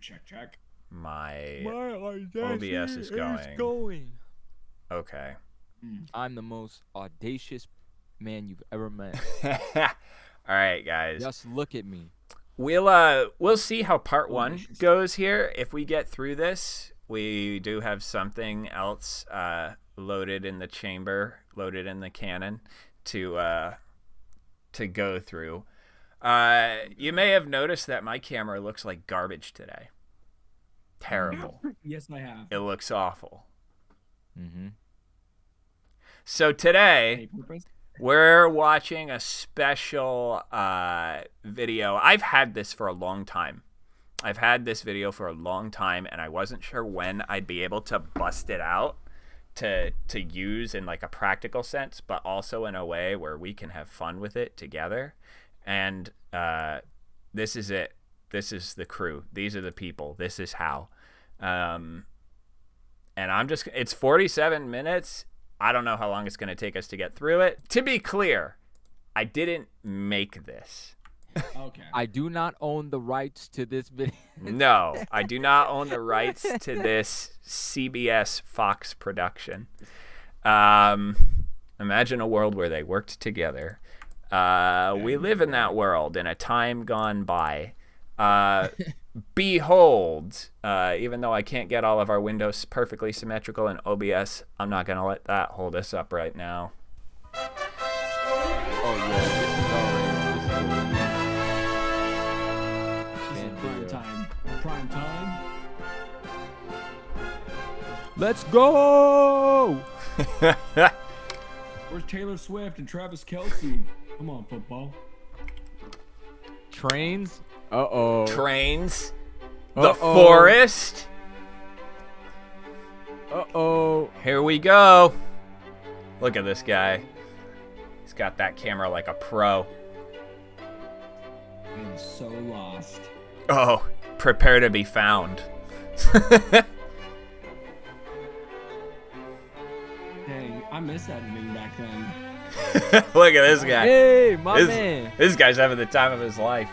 Check. My audacity OBS is going. Okay. I'm the most audacious man you've ever met. All right, guys. Just look at me. We'll see how part 1 goes here. If we get through this, we do have something else loaded in the chamber, loaded in the cannon to go through. You may have noticed that my camera looks like garbage today. Terrible. Yes, I have. It looks awful. Mm-hmm. So today, we're watching a special video. I've had this for a long time. I've had this video for a long time, and I wasn't sure when I'd be able to bust it out to use in like a practical sense, but also in a way where we can have fun with it together. And this is it. This is the crew. These are the people. This is how. And it's 47 minutes. I don't know how long it's going to take us to get through it. To be clear, I didn't make this. Okay. I do not own the rights to this video. No, I do not own the rights to this CBS Fox production. Imagine a world where they worked together. We live in that world in a time gone by. Behold, even though I can't get all of our windows perfectly symmetrical in OBS, I'm not going to let that hold us up right now. Oh, yeah. This is prime time. Prime time. Let's go! Where's Taylor Swift and Travis Kelce? Come on, football. Trains? Uh-oh. Trains. The forest. Uh-oh. Here we go. Look at this guy. He's got that camera like a pro. I'm so lost. Oh, prepare to be found. Dang, I miss editing back then. Look at this guy. Hey, my man. This guy's having the time of his life.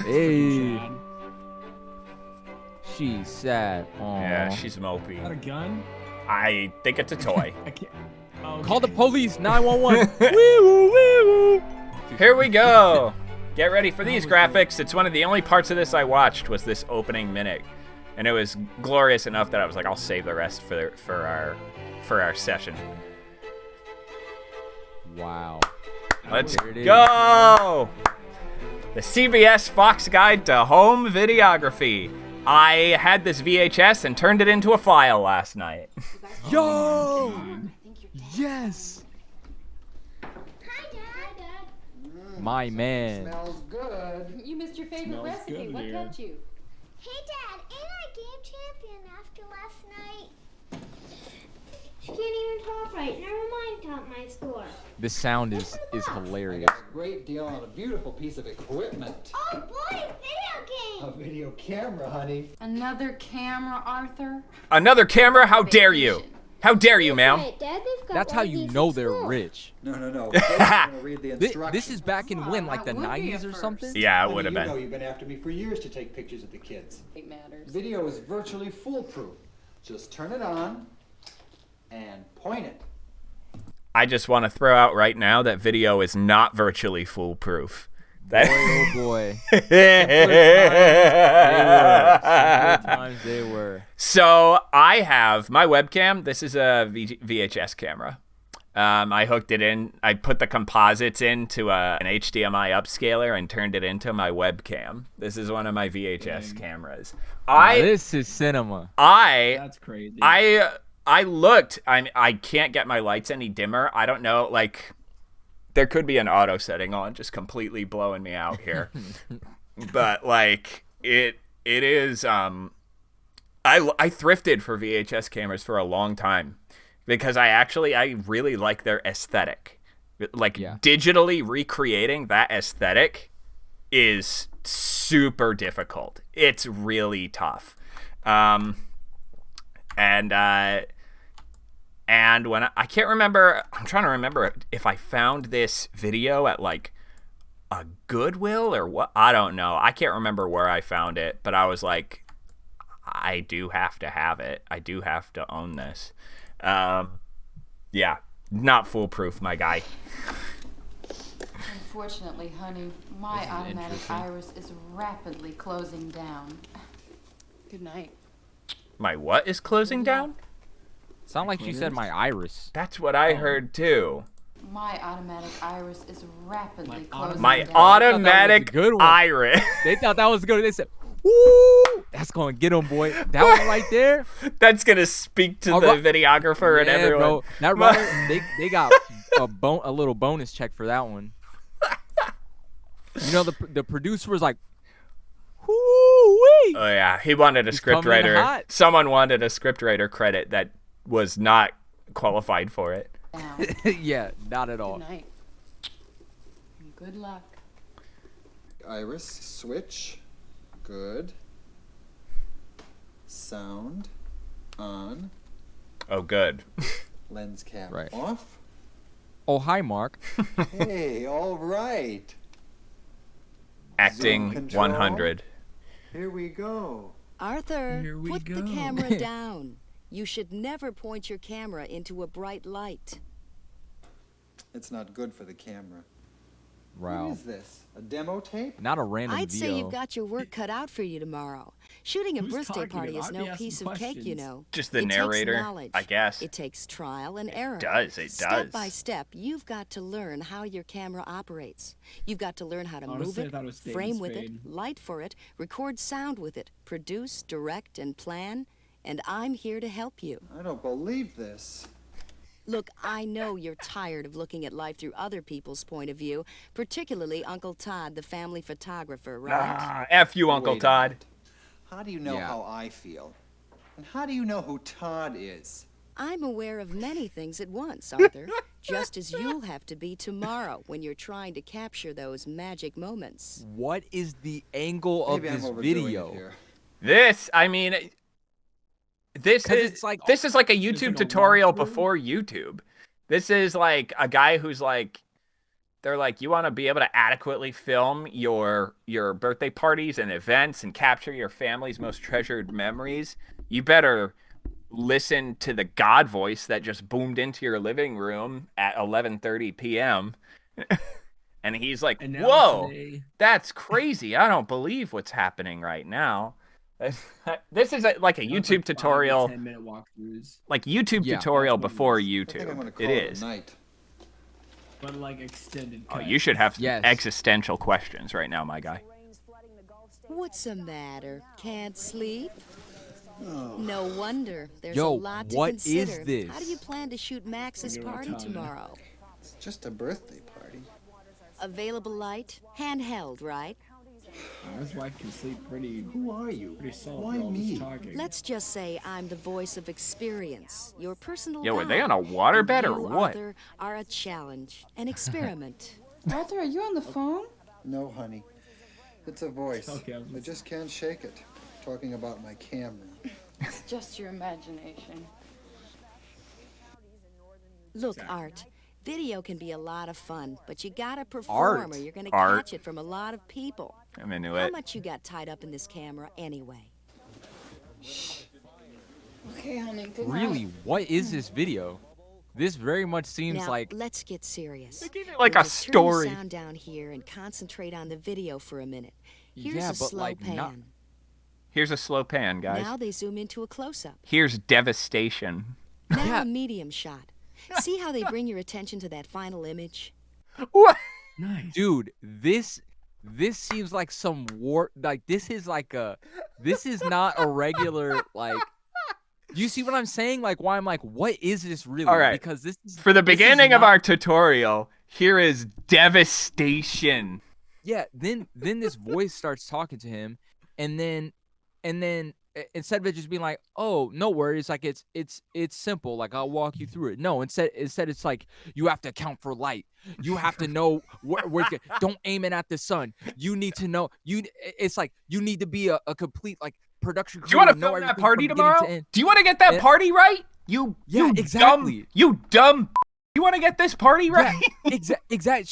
Hey. She's sad. Aww. Yeah, she's mopey. Is that a gun? I think it's a toy. I can't. Oh, Call the police, 911. Wee-woo, wee-woo. Here we go. Get ready for these graphics. It's one of the only parts of this I watched was this opening minute. And it was glorious enough that I was like, I'll save the rest for our session. Wow. Let's There it is. go! The CBS Fox Guide to Home Videography. I had this VHS and turned it into a file last night. Yo! Yes! Hi, Dad. My man. Smells good. You missed your favorite Smells recipe. good What here. kept you? Hey, Dad. Ain't I game champion after last night? She can't even talk right. Never mind, count my score. This sound is hilarious. A great deal on a beautiful piece of equipment. Oh boy, video game. A video camera, honey. Another camera, Arthur? Another camera? How dare you? How dare you, ma'am? Right, Dad, they've got That's one how of you these know at they're school. rich. No. First, I'm gonna read the instructions. This is back in when, like the that would be a 90s or first. something? Yeah, it Honey, would have you know been. you've been after me for years to take pictures of the kids. It matters. Video is virtually foolproof. Just turn it on and point it. I just want to throw out right now that video is not virtually foolproof. That Oh boy. Times they were. So I have my webcam. This is a VHS camera. I hooked it in. I put the composites into an HDMI upscaler and turned it into my webcam. This is one of my VHS cameras. Now, this is cinema. That's crazy. I looked. I can't get my lights any dimmer. I don't know. Like, there could be an auto setting on, just completely blowing me out here. But like, it is. I thrifted for VHS cameras for a long time because I really like their aesthetic. Like, digitally recreating that aesthetic is super difficult. It's really tough. And And when I can't remember, I'm trying to remember if I found this video at like a Goodwill or what. I don't know. I can't remember where I found it, but I was like, I do have to have it. I do have to own this. Yeah, not foolproof, my guy. Unfortunately, honey, my automatic interesting. iris is rapidly closing down. Good night. My what is closing down? Sound like you said my iris. That's what I heard too. My automatic iris is rapidly My closing My down. automatic good one. iris. They thought that was good. They said, "Woo, that's gonna get them, boy." That one right there. That's gonna speak to All the right. videographer and Yeah, everyone. bro. That right, they got a little bonus check for that one. You know, the producer was like, "Woo-wee." Oh yeah, he wanted a He's coming in scriptwriter. hot. Someone wanted a scriptwriter credit that was not qualified for it. Down. Yeah, not at all. Good night. And good luck. Iris switch. Good. Sound on. Oh, good. Lens cap Right. off. Oh, hi, Mark. Hey, all right. Acting control. 100. Here we go. Arthur, Here we put the go. camera down. You should never point your camera into a bright light. It's not good for the camera. What Wow. is this? A demo tape? Not a random I'd say VO. you've got your work cut out for you tomorrow. Shooting a Who's birthday talking party about? is I'd be no asking piece of cake, you questions. know. Just the It narrator, takes knowledge. I guess. It takes trial and error. Step does. By step, you've got to learn how your camera operates. You've got to learn how to Honestly, I move thought it it, was Stay in frame with it, Spain. light for it, record sound with it, produce, direct, and plan. And I'm here to help you. I don't believe this. Look, I know you're tired of looking at life through other people's point of view, particularly Uncle Todd, the family photographer, right? Ah, F you, Uncle Wait a Todd. minute. How do you know Yeah. how I feel? And how do you know who Todd is? I'm aware of many things at once, Arthur, just as you'll have to be tomorrow when you're trying to capture those magic moments. What is the angle of Maybe I'm this overdoing it video? here. This, I mean, this 'Cause is it's like- this is like a It's YouTube like a tutorial walkthrough? before YouTube. This is like a guy who's like, they're like, you want to be able to adequately film your birthday parties and events and capture your family's most treasured memories. You better listen to the God voice that just boomed into your living room at 11:30 p.m. And he's like, And now whoa, today, that's crazy. I don't believe what's happening right now. This is like a that's YouTube like 5 to tutorial, 10-minute walkthroughs, like YouTube Yeah. tutorial That's what it before is. I think I'm YouTube. gonna It call it is. a night. but like extended. Oh, cut. you should have Yes. existential questions right now, my guy. What's the matter? Can't sleep? No wonder. There's Yo, a lot to what is consider. this? How do you plan to shoot Max's Forget about party Tyler. tomorrow? It's just a birthday party. Available light? Handheld, right? His wife can sleep pretty Who are you? solid Why for all me? this talking. Let's just say I'm the voice of experience, your personal Yo, are guide. they on a waterbed And or you, what? Arthur, are a challenge, an experiment. Arthur, are you on the phone? No, honey. It's a voice. Okay, I was I listening. just can't shake it. Talking about my camera. It's just your imagination. Look, Art, video can be a lot of fun, but you gotta perform Art. or you're gonna Art. catch it from a lot of people. I'm into How it. much you got tied up in this camera anyway? Okay, honey, good night. Really, what is this video? This very much seems Now, like let's get serious. Make it like We'll a just story. Turn the sound down here and concentrate on the video for a minute. Here's Yeah, a but, slow like, pan. not- Here's a slow pan, guys. Now they zoom into a close-up. Here's devastation. Now Yeah. a medium shot. See how they bring your attention to that final image? What? Nice. dude, this seems like some war. Like this is not a regular like. Do you see what I'm saying? Like why I'm like, what is this really? All right. Because this is For the this is beginning of not- our tutorial, here is devastation. Yeah, then this voice starts talking to him, and then instead of it just being like, oh, no worries, like it's simple, like I'll walk you through it. No, instead it's like you have to account for light. You have to know where don't aim it at the sun. You need to know it's like you need to be a complete like production crew. Do you want to know film that everything party from beginning to tomorrow? end. Do you want to get that And- party right? You exactly. dumb. You dumb. You want to get this party right? Yeah, exactly.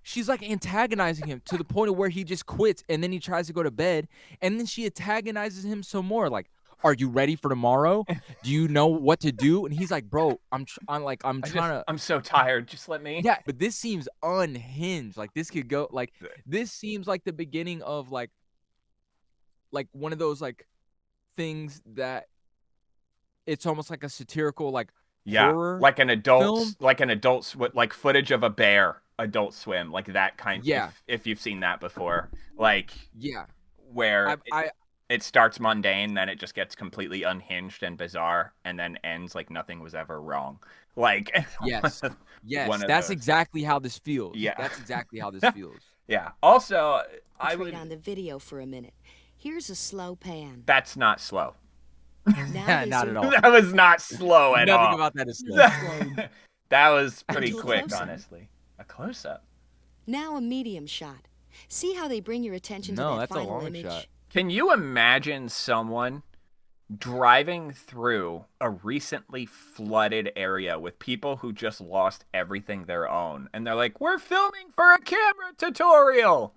She's like antagonizing him to the point of where he just quits, and then he tries to go to bed, and then she antagonizes him some more. Like, are you ready for tomorrow? Do you know what to do? And he's like, bro, I'm trying to. I'm so tired. Just let me. Yeah, but this seems unhinged. Like this could go. Like this seems like the beginning of like one of those like things that it's almost like a satirical like. Yeah, horror like an adult, film? like footage of a bear, Adult Swim, like that kind. Yeah. If you've seen that before, like Yeah. where I it starts mundane, then it just gets completely unhinged and bizarre, and then ends like nothing was ever wrong. Like yes, one of that's those. exactly how this feels. Yeah. That's exactly how this feels. Yeah. Also, I Concentrate would. on the video for a minute. Here's a slow pan. That's not slow. Now Not this at all. That was not slow at Nothing all. about that is slow. That was pretty Do a quick, close-up. honestly. A close up. Now a medium shot. See how they bring your attention to No, that that's a final long image? shot. Can you imagine someone driving through a recently flooded area with people who just lost everything their own, and they're like, "We're filming for a camera tutorial."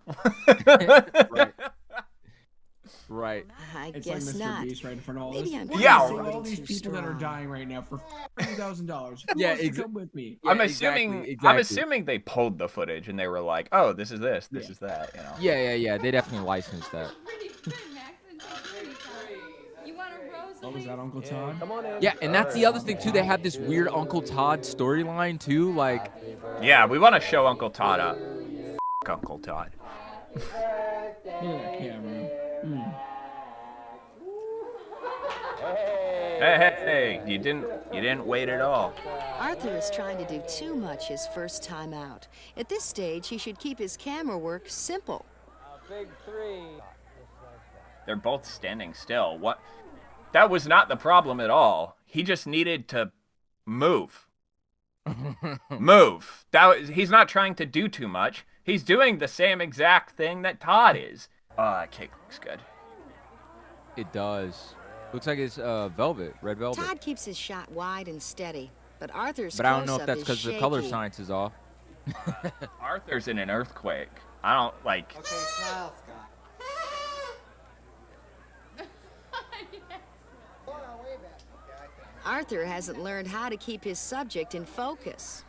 Right. I It's like guess Mr. not. Beast right in front of all Maybe this. I'm We're Yeah. gonna save getting all these too people that are strong. dying right now for $30,000. Who Yeah, wants to exa- come with me? I'm Yeah, assuming. exactly. I'm assuming they pulled the footage and they were like, "Oh, this is this. This is that." You know. Yeah. They definitely licensed that. What was that, Uncle Todd? Yeah, and that's the other thing too. They have this weird Uncle Todd storyline too. Like, Yeah, we want to show Uncle Todd up. Uncle Todd. Look at that camera. Hey, you didn't wait at all. Arthur is trying to do too much his first time out. At this stage, he should keep his camera work simple. They're both standing still. What? That was not the problem at all. He just needed to move. Move. He's not trying to do too much. He's doing the same exact thing that Todd is. That cake looks good. it does. Looks like it's velvet, red velvet. Todd keeps his shot wide and steady, but Arthur's But I don't know if close-up that's is because the color shaky. science is off. Arthur's in an earthquake. I don't like. Okay, smile, Scott. Arthur hasn't learned how to keep his subject in focus.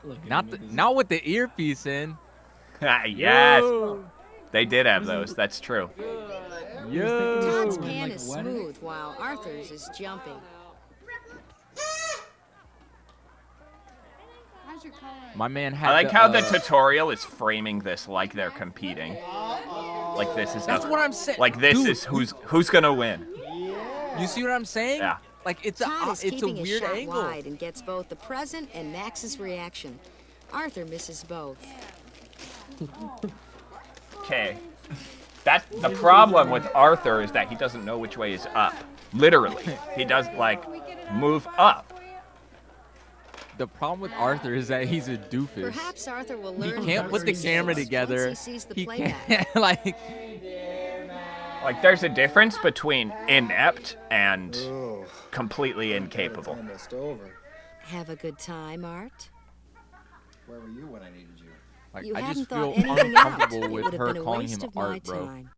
Look at Not him the, with his- not with the earpiece in. Yes, Yo. they did have those. That's true. Yo. Todd's Ooh, pan like is a wedding? smooth while Arthur's is jumping. My man had. I like how the tutorial is framing this like they're competing. Like this is. That's what I'm saying. Like this Dude, is who's gonna win. You see what I'm saying? Yeah. Like it's Todd a is it's a keeping his weird shot angle. wide and gets both the present and Max's reaction. Arthur misses both. Okay. That's the problem with Arthur is that he doesn't know which way is up. Literally, he does like move up. The problem with Arthur is that he's a doofus. Perhaps Arthur will He learn. can't from put the his camera mistakes together. Once he sees the He playback. can't like. Like there's a difference between inept and completely incapable. Almost over. Have a good time, Art. Where were you when I needed you? Like You I hadn't just thought feel anything out. uncomfortable It with would have her been a calling waste him of my Art, bro. time.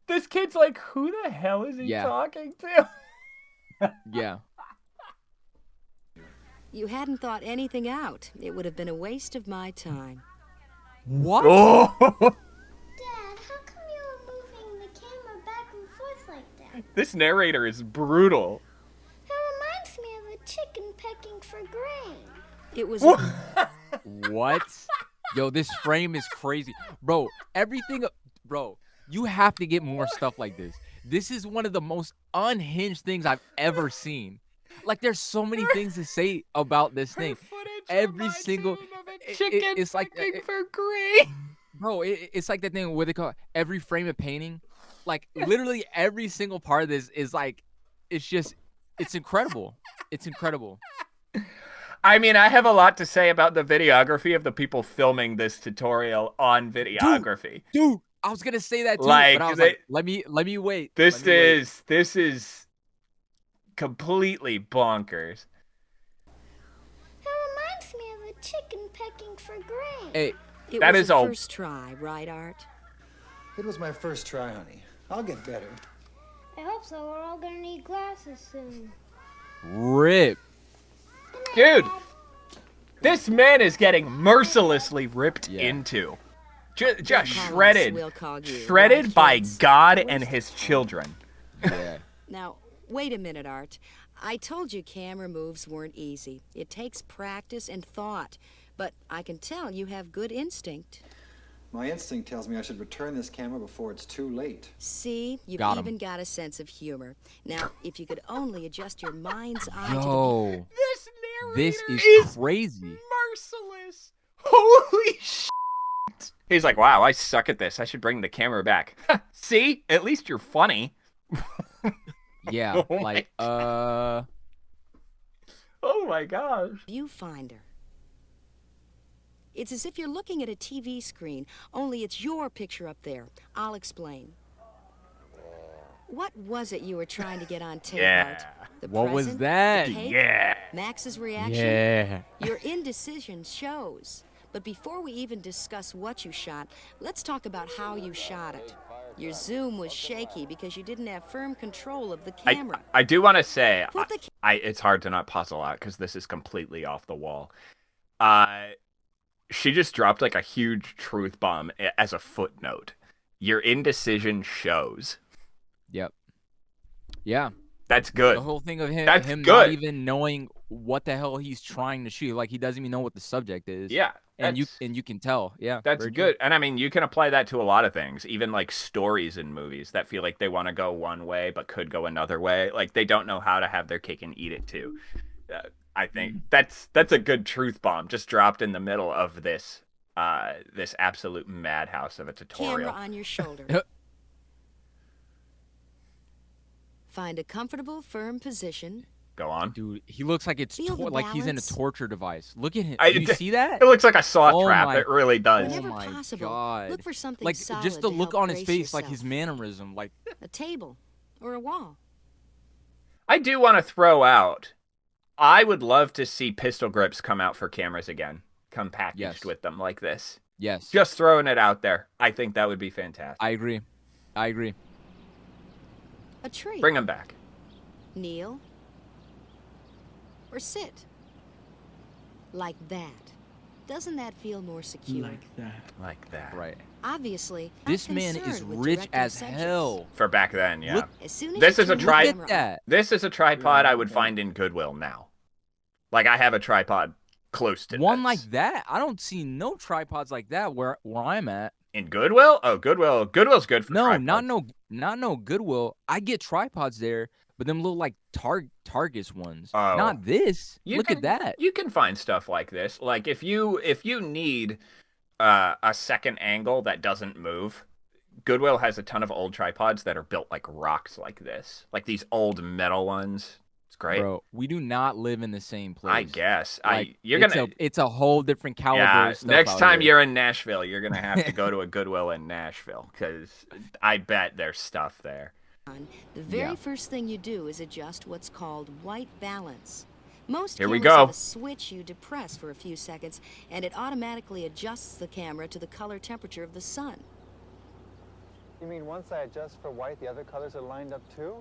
This kid's like, who the hell is he Yeah. talking to? Yeah. You hadn't thought anything out. It would have been a waste of my time. What? Oh. Dad, how come you were moving the camera back and forth like that? This narrator is brutal. It reminds me of a chicken pecking for grain. It was What? Yo, this frame is crazy. Bro, everything. Bro, you have to get more stuff like this. This is one of the most unhinged things I've ever seen. Like, there's so many things to say about this thing. Every single. It's like. for green. Bro, it's like that thing, what they call it, every frame of painting. Like, literally every single part of this is like, it's incredible. It's incredible. I mean, I have a lot to say about the videography of the people filming this tutorial on videography. Dude, I was gonna say that too, Like, but I was like, let me wait. This let me wait. this is completely bonkers. That reminds me of a chicken pecking for grain. Hey, It That was is your all- first try, right, Art? It was my first try, honey. I'll get better. I hope so. We're all gonna need glasses soon. rip. Dude, this man is getting mercilessly ripped Yeah. into. Just Call us, shredded. we'll call you. Shredded Right, by kids? God and his children. Yeah. Now, wait a minute, Art. I told you camera moves weren't easy. It takes practice and thought. But I can tell you have good instinct. My instinct tells me I should return this camera before it's too late. See, you've Got 'em. even got a sense of humor. Now, if you could only adjust your mind's eye to the Yo, This this narrator is crazy. merciless. Holy shit. He's like, wow, I suck at this. I should bring the camera back. See? At least you're funny. Yeah, Oh my like Oh my gosh. viewfinder. It's as if you're looking at a TV screen, only it's your picture up there. I'll explain. What was it you were trying to get on tape, Art? The What was present? that? The cake? Yeah. Max's reaction? Yeah. Your indecision shows. But before we even discuss what you shot, let's talk about how you shot it. Your zoom was shaky because you didn't have firm control of the camera. I do want to say, Put the it's hard to not puzzle out because this is completely off the wall. She just dropped like a huge truth bomb as a footnote. Your indecision shows. Yep. Yeah. That's good. The whole thing of him, That's not good. even knowing what the hell he's trying to shoot. Like he doesn't even know what the subject is. Yeah. And you that's- can tell. Yeah. That's very good. And I mean, you can apply that to a lot of things, even like stories in movies that feel like they want to go one way but could go another way. Like they don't know how to have their cake and eat it too. I think that's a good truth bomb just dropped in the middle of this this absolute madhouse of a tutorial. camera on your shoulder. Find a comfortable, firm position. Go on. Dude, he looks like it's Feel the like he's in a balance. torture device. Look at him. I- Do you see that? It looks like a saw Oh trap. my- It really does. Whenever my possible, God. look for something Like solid just the to look help on his brace face, like yourself. his mannerism, like A table or a wall. I do want to throw out. I would love to see pistol grips come out for cameras again. Come packaged Yes. with them like this. yes. Just throwing it out there. I think that would be fantastic. I agree. I agree. A tree. Bring them back. Kneel. Or sit. Like that. Doesn't that feel more secure? Like that. Like that. Right. Obviously, This I'm man is concerned with rich directing as subjects. hell. For back then, yeah. Look- As soon as This you is a turn the tri- Look camera at on, that. This is a tripod I would Yeah. find in Goodwill now. Like I have a tripod close to One this. like that. I don't see no tripods like that where I'm at. In Goodwill? Oh, Goodwill. Goodwill's good for No, tripods. not no Goodwill. I get tripods there, but them little like Targus ones. Oh. Not this. You Look can- at that. You can find stuff like this. Like if you need a second angle that doesn't move, Goodwill has a ton of old tripods that are built like rocks like this. Like these old metal ones. It's great. Bro, we do not live in the same place. I guess. Like, You're it's gonna it's a whole different caliber. Yeah, of stuff next out time here. you're in Nashville, you're gonna have to go to a Goodwill in Nashville because I bet there's stuff there. the very Yeah. first thing you do is adjust what's called white balance. Most Here we cameras go. have a switch you depress for a few seconds, and it automatically adjusts the camera to the color temperature of the sun. You mean once I adjust for white, the other colors are lined up too?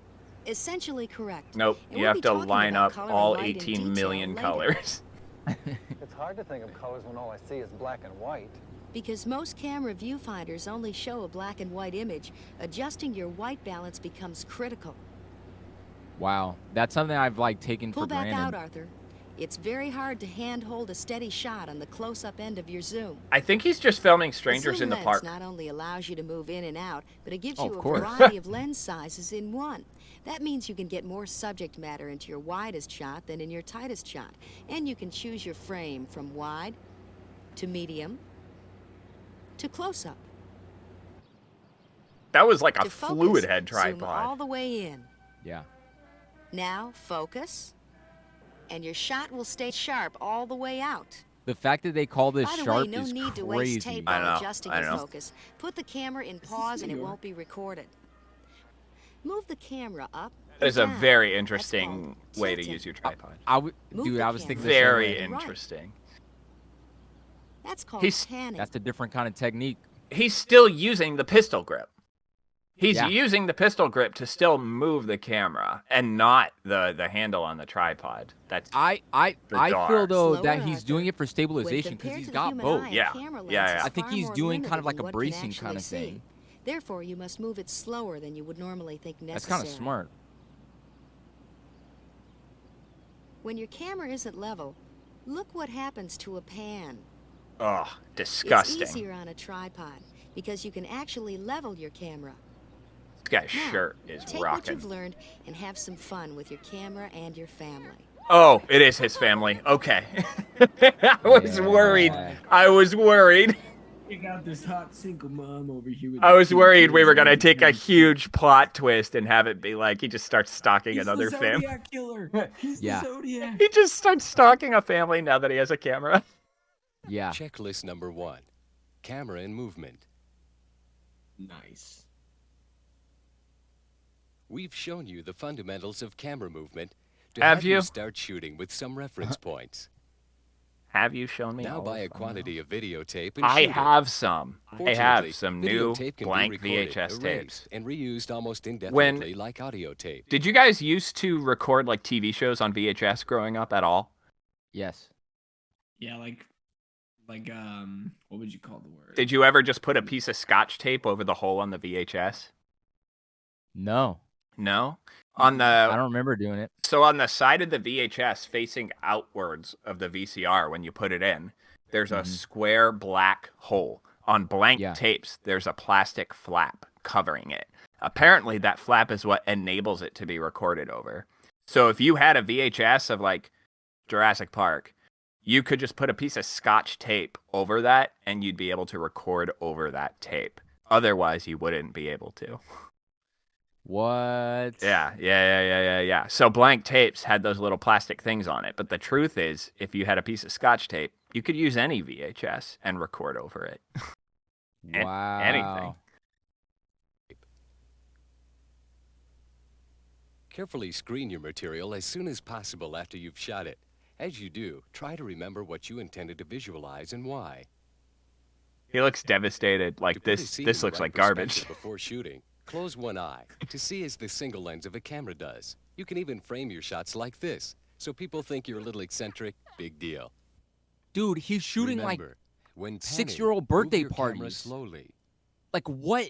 Essentially correct. Nope, And you we'll have be to talking line about up color all and light in 18 detail million later. colors. It's hard to think of colors when all I see is black and white. Because most camera viewfinders only show a black and white image, adjusting your white balance becomes critical. Wow, that's something I've like taken Pull for back granted. out, Arthur. It's very hard to hand-hold a steady shot on the close-up end of your zoom. I think he's just filming The strangers zoom in the lens park. not only allows you to move in and out, but it gives Oh, you of a course. variety of lens sizes in one. That means you can get more subject matter into your widest shot than in your tightest shot. And you can choose your frame from wide to medium to close-up. That was like a To focus, fluid head zoom all tripod. the way in. Yeah. Now focus, and your shot will stay sharp all the way out. The fact that they call this By the sharp way, no is need to crazy. waste tape I while know, adjusting I your know. focus. Put the camera in pause and it won't be recorded. Move the camera up. That is or a down. very That's interesting called way to tilting. use your tripod. Move Dude, the I was camera thinking the same Very way. right. interesting. That's called He's- panning. That's a different kind of technique. He's still using the pistol grip. He's Yeah. using the pistol grip to still move the camera and not the handle on the tripod. That's I Bizarre. feel though Slower, that he's Arthur. doing it for When stabilization because compared he's to the got human both. eye, a Yeah. camera lens Yeah, yeah. is I think far he's more doing kind of limited like a than what can bracing actually kind of see. thing. Therefore, you must move it slower than you would normally think That's necessary. kind of smart. When your camera isn't level, look what happens to a pan. oh, disgusting. It's easier on a tripod because you can actually level your camera. This guy's Now, shirt is take what rocking. you've learned and have some fun with your camera and your family. Oh, it is his family. Okay. I was worried. I was worried. We got this hot single mom over here. With I the was two worried we kids were going to and take a everything. huge plot twist and have it be like he just starts stalking He's another the family. Zodiac killer. He's Yeah. the Zodiac. He just starts stalking a family now that he has a camera. Yeah. Checklist number 1. Camera and movement. Nice. We've shown you the fundamentals of camera movement to Have have you? start shooting with some reference points. Have you shown me? Now all buy of a them? quantity of videotape and I shoot it. have some. I Fortunately, have some new videotape can be blank recorded, VHS tapes. erased, and reused almost indefinitely like audio tape. Did you guys used to record like TV shows on VHS growing up at all? Yes. Yeah, like, what would you call the word? Did you ever just put a piece of scotch tape over the hole on the VHS? No. No? On I the don't remember doing it. So on the side of the VHS facing outwards of the VCR when you put it in, there's a square black hole. On blank Yeah. tapes, there's a plastic flap covering it. Apparently that flap is what enables it to be recorded over. So if you had a VHS of like Jurassic Park, you could just put a piece of scotch tape over that and you'd be able to record over that tape. Otherwise, you wouldn't be able to. What? Yeah. So blank tapes had those little plastic things on it. But the truth is, if you had a piece of scotch tape, you could use any VHS and record over it. Wow. Anything. Carefully screen your material as soon as possible after you've shot it. As you do, try to remember what you intended to visualize and why. He looks devastated. Like To put a this scene in looks the like right garbage. perspective Before shooting, close one eye to see as the single lens of a camera does. You can even frame your shots like this, so people think you're a little eccentric. Big deal. Dude, he's shooting Remember, when like panning, 6-year-old move birthday your camera parties. slowly. Like what?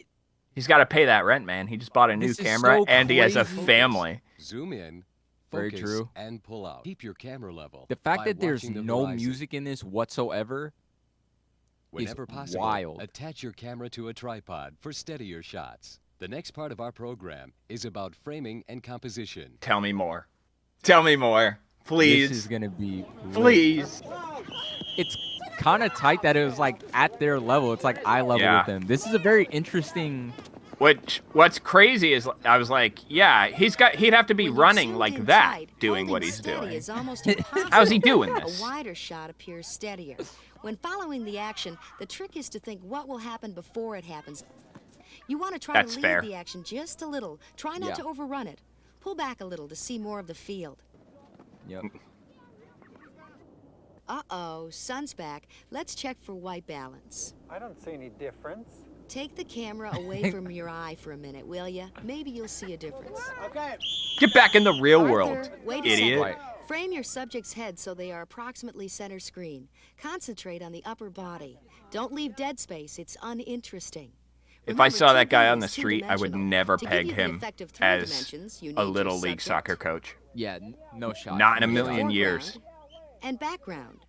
He's got to pay that rent, man. He just bought a new This is camera so and he has a crazy. family. Zoom in, Very focus, true. and pull out. Keep your camera level. The fact by that there's watching the no horizon. music in this whatsoever Whenever is possible, wild. attach your camera to a tripod for steadier shots. The next part of our program is about framing and composition. Tell me more. Tell me more. Please. This is gonna be lit. Please. It's kind of tight that it was like at their level. It's like eye level Yeah. with them. This is a very interesting. What's crazy is I was like, yeah, he'd have to be When you running zoom like in that, tight, doing holding what he's steady doing. is almost impossible. How's he doing this? A wider shot appears steadier. When following the action, the trick is to think what will happen before it happens. You want to try That's to lead fair. the action just a little. Try not Yeah. to overrun it. Pull back a little to see more of the field. Yep. Uh-oh, sun's back. Let's check for white balance. I don't see any difference. Take the camera away from your eye for a minute, will ya? Maybe you'll see a difference. Okay. Get back in the real Arthur, world, wait a idiot. second. Frame your subject's head so they are approximately center screen. Concentrate on the upper body. Don't leave dead space. It's uninteresting. If I Remember, saw that 2D guy on is the street, I would two-dimensional. never To give peg you the him effect of three as dimensions, you a need little your league subject, soccer coach. Yeah. No shot. Not in a No million shot. years. foreground, and background.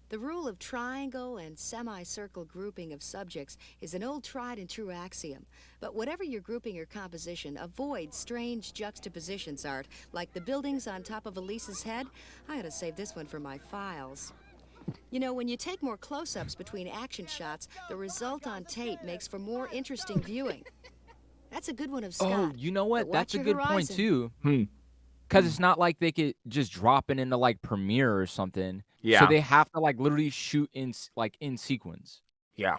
The rule of triangle and semicircle grouping of subjects is an old tried and true axiom. But whatever your grouping or composition, avoid strange juxtapositions, Art, like the buildings on top of Elise's head. I gotta save this one for my files. You know, when you take more close-ups between action shots, the result on tape makes for more interesting viewing. That's a good one of Scott. Oh, you know what? But That's watch a your good point horizon. too. because it's not like they could just drop it into like Premiere or something. Yeah. So they have to like literally shoot in sequence. Yeah.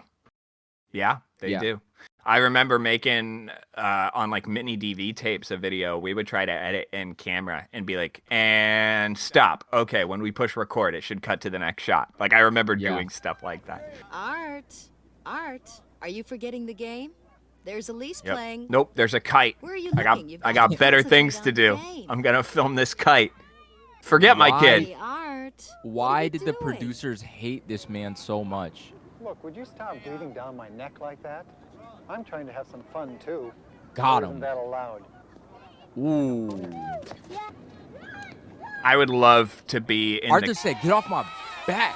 Yeah, they do. I remember making on like mini DV tapes a video. We would try to edit in camera and be like, and stop. Okay, when we push record, it should cut to the next shot. Like I remember doing stuff like that. Art, are you forgetting the game? There's Elise playing. Nope, there's a kite. Where are you I got looking? I got better things to do. I'm gonna film this kite. Forget my kid. Why did the producers hate this man so much? Look, would you stop breathing down my neck like that? I'm trying to have some fun too. Got Isn't him. that allowed? Ooh. I would love to be in Arthur said, "Get off my back,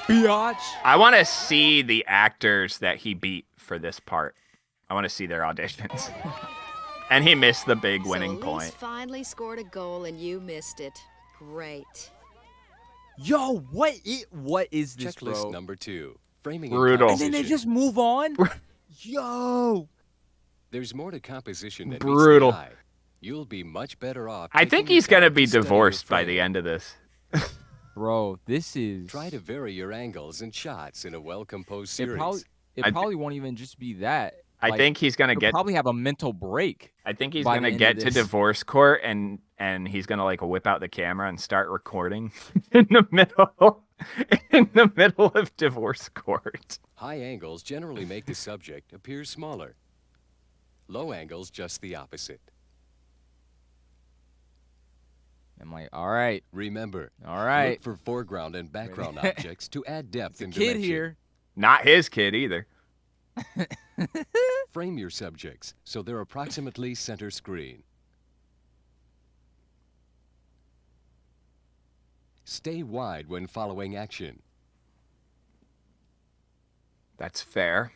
biatch." I want to see the actors that he beat for this part. I want to see their auditions. And he missed the big winning Elise point. finally scored a goal and you missed it. Great. Yo, what is this, Checklist bro? number 2. Framing Brutal. And then they just move on? Yo. There's more to composition than Brutal. meets the eye. You'll be much better off. I think taking he's your going to time be study your divorced by the frame. end of this. Bro, this is... Try to vary your angles and shots in a well-composed It series. probably won't even just be that. I think he's going to he'll get... probably have a mental break. I think he's by going the to end get of to this. divorce court and he's going to like whip out the camera and start recording in the middle of divorce court. High angles generally make the subject appear smaller. Low angles just the opposite. I'm like, all right. Remember, All right. look for foreground and background objects to add depth and Kid dimension. here. Not his kid either. Frame your subjects so they're approximately center screen. Stay wide when following action. That's fair.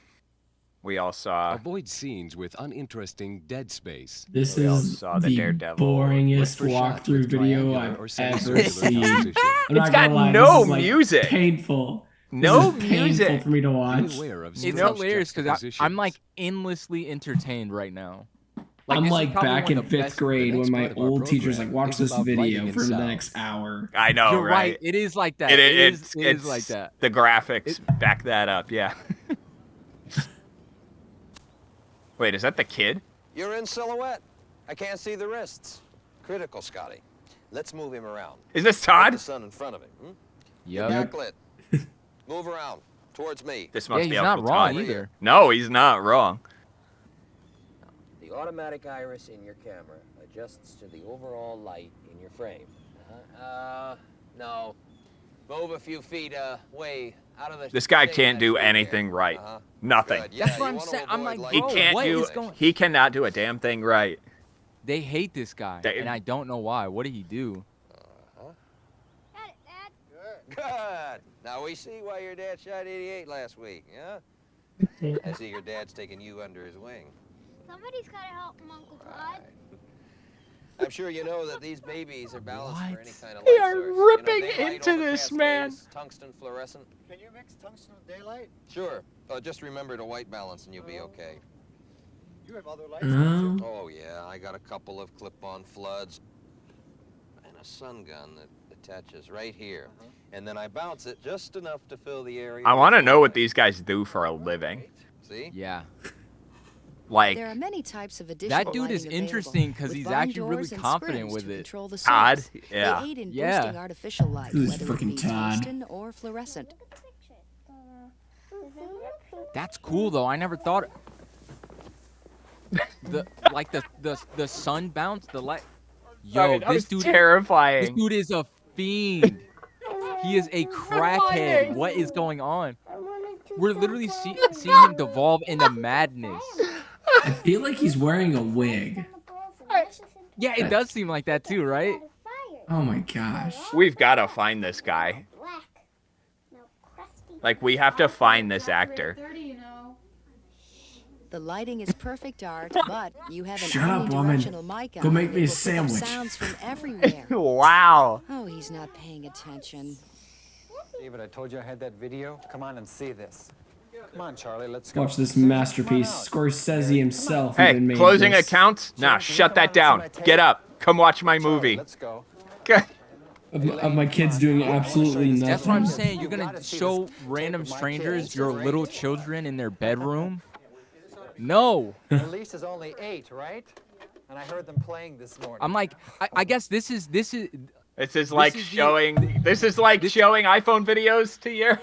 We all saw... Avoid scenes with uninteresting dead space. This We all is saw the the Daredevil. boringest Look for shots walkthrough with video triangular I've or ever semicircular seen. composition. I'm not It's got gonna lie, no this is, like, music. Painful. No This is painful music. for me to Be watch. aware of It's strange hilarious because I'm juxtapositions. like endlessly entertained right now. I'm this is like probably back one in of the 5th best- grade The when next my part of our old teacher's like, program watch is this about video lighting and for the sound. next hour. I know, You're right. right? It is like that. It's It is like that. The graphics back that up, yeah. Wait, is that the kid? You're in silhouette. I can't see the wrists. Critical, Scotty. Let's move him around. Is this Put Todd? the sun in front of him. Yep. Backlit. Move around. Towards me. This Yeah, must he's be not Uncle wrong Todd. either. No, he's not wrong. The automatic iris in your camera adjusts to the overall light in your frame. No. Move a few feet away out of the... This guy shade can't of do that tree anything there. right. Uh-huh. Nothing. Good. Yeah, That's what you I'm wanna saying. I'm avoid like, He bro, can't what do. is going? He cannot do a damn thing right. They hate this guy, They- and I don't know why. What did he do? Got it, Dad. Good. Now we see why your dad shot 88 last week, yeah? I see your dad's taking you under his wing. Somebody's gotta help him, Uncle Todd. Right. I'm sure you know that these babies are balanced for any kind of They light are source. ripping daylight, into this, overcast man. days, tungsten fluorescent. Can you mix tungsten with daylight? Sure. Just remember to white balance and you'll be okay. You have other lights, No. Oh, yeah. I got a couple of clip-on floods and a sun gun that attaches right here. And then I bounce it just enough to fill the area. I want to know what these guys do for a living. See? Yeah. Like There are many types of additional That dude is lighting available, interesting 'cause with he's barn actually really doors and confident springs with to it. control the Todd, source. yeah. They aid in Yeah. boosting artificial light, Who's whether it freaking be Todd? tungsten or fluorescent. That's cool though. I never thought the sun bounce, the light. Yo, Sorry, that this was dude terrifying. This dude is a fiend. He is a crackhead. What is going on? We're literally seeing him devolve into madness. I feel like he's wearing a wig. Yeah, it does seem like that too, right? Oh my gosh. We've got to find this guy. Like, we have to find this actor. The lighting is perfect, Art, but you have an Shut up, woman. omnidirectional mic on Go make that me a will pick up sandwich. sounds from everywhere. Wow. Oh, he's not paying attention. David, I told you I had that video. Come on and see this. Come on, Charlie, let's go. Watch this masterpiece. Scorsese himself Hey, even made closing this. accounts? Nah, shut that down. Get up. Come watch my movie. Let's go. Okay. Of my kids doing absolutely nothing. That's what I'm saying. You're gonna show random strangers your little children in their bedroom? No. The lease is only 8, right? And I heard them playing this morning. I'm like, I guess this is. This is like showing iPhone videos to your.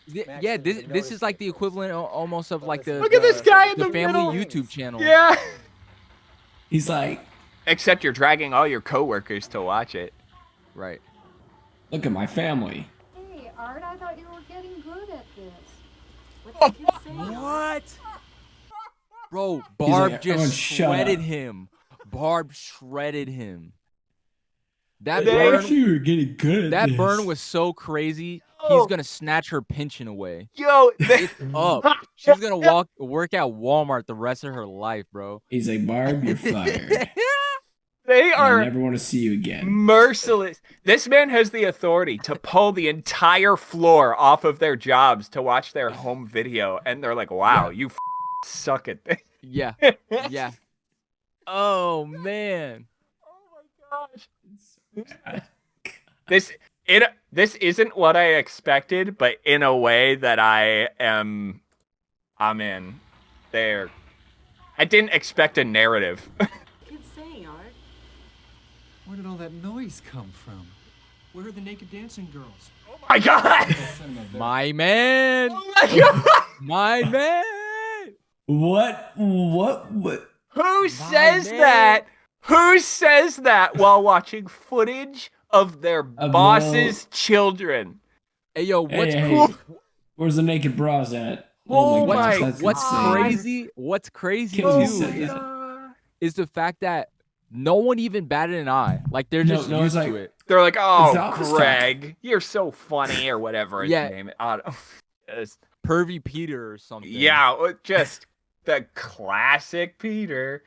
Yeah, this is like the equivalent almost of like the. Look at this guy in the family middle. YouTube channel. Yeah. He's like, except you're dragging all your coworkers to watch it. Right. Look at my family. Hey, Art, I thought you were getting good at this. What's the kid saying? What? Bro, Barb like, just shredded up. him. Barb shredded him. That I burn, thought you were getting good at that this. burn was so crazy. He's gonna snatch her pension away. Yo, It's up. She's gonna work at Walmart the rest of her life, bro. He's like, Barb, you're fired. they are I never want to see you again. merciless. This man has the authority to pull the entire floor off of their jobs to watch their home video, and they're like, "Wow, you suck at this." Yeah. Yeah. Oh man. Oh my gosh. This isn't what I expected, but in a way that I'm in. There. I didn't expect a narrative. Kid's saying, Art. Where did all that noise come from? Where are the naked dancing girls? Oh my god! My man. Oh my god! My man. What? Who says that? Who says that while watching footage of their boss's children? Hey yo, what's Hey, where's the naked bras at? Oh gosh, my that's what's insane. crazy? What's crazy Kill me, too Seth. is the fact that no one even batted an eye. Like they're just no, used it's to like- it. They're like, "Oh, office Greg, you're so funny," or whatever his Yeah. name is. I don't- it's- Pervy Peter or something. Yeah, just the classic Peter.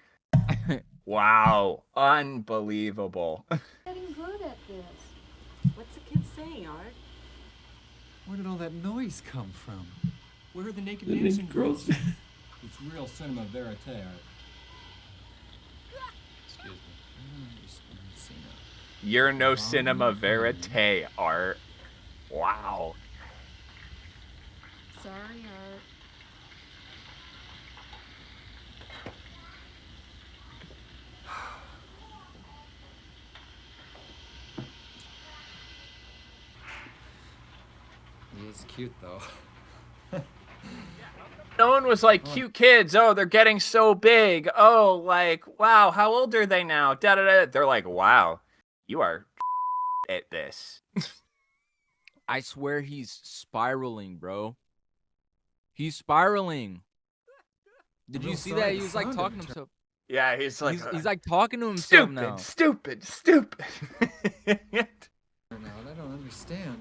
Wow, unbelievable. Getting good at this. What's the kid saying, Art? Where did all that noise come from? Where are the naked The dancing naked girls. girls? It's real cinema verite, Art. Excuse me. You're no cinema verite, Art. Wow. Sorry, Art. He's cute though. No one was like, cute kids. Oh, they're getting so big. Oh, like, wow, how old are they now? Da da da. They're like, wow, you are at this. I swear he's spiraling, bro. He's spiraling. Did you see that? He was like talking to himself. Yeah, he's like, He's like talking to himself stupid, now. stupid. Now, I don't understand.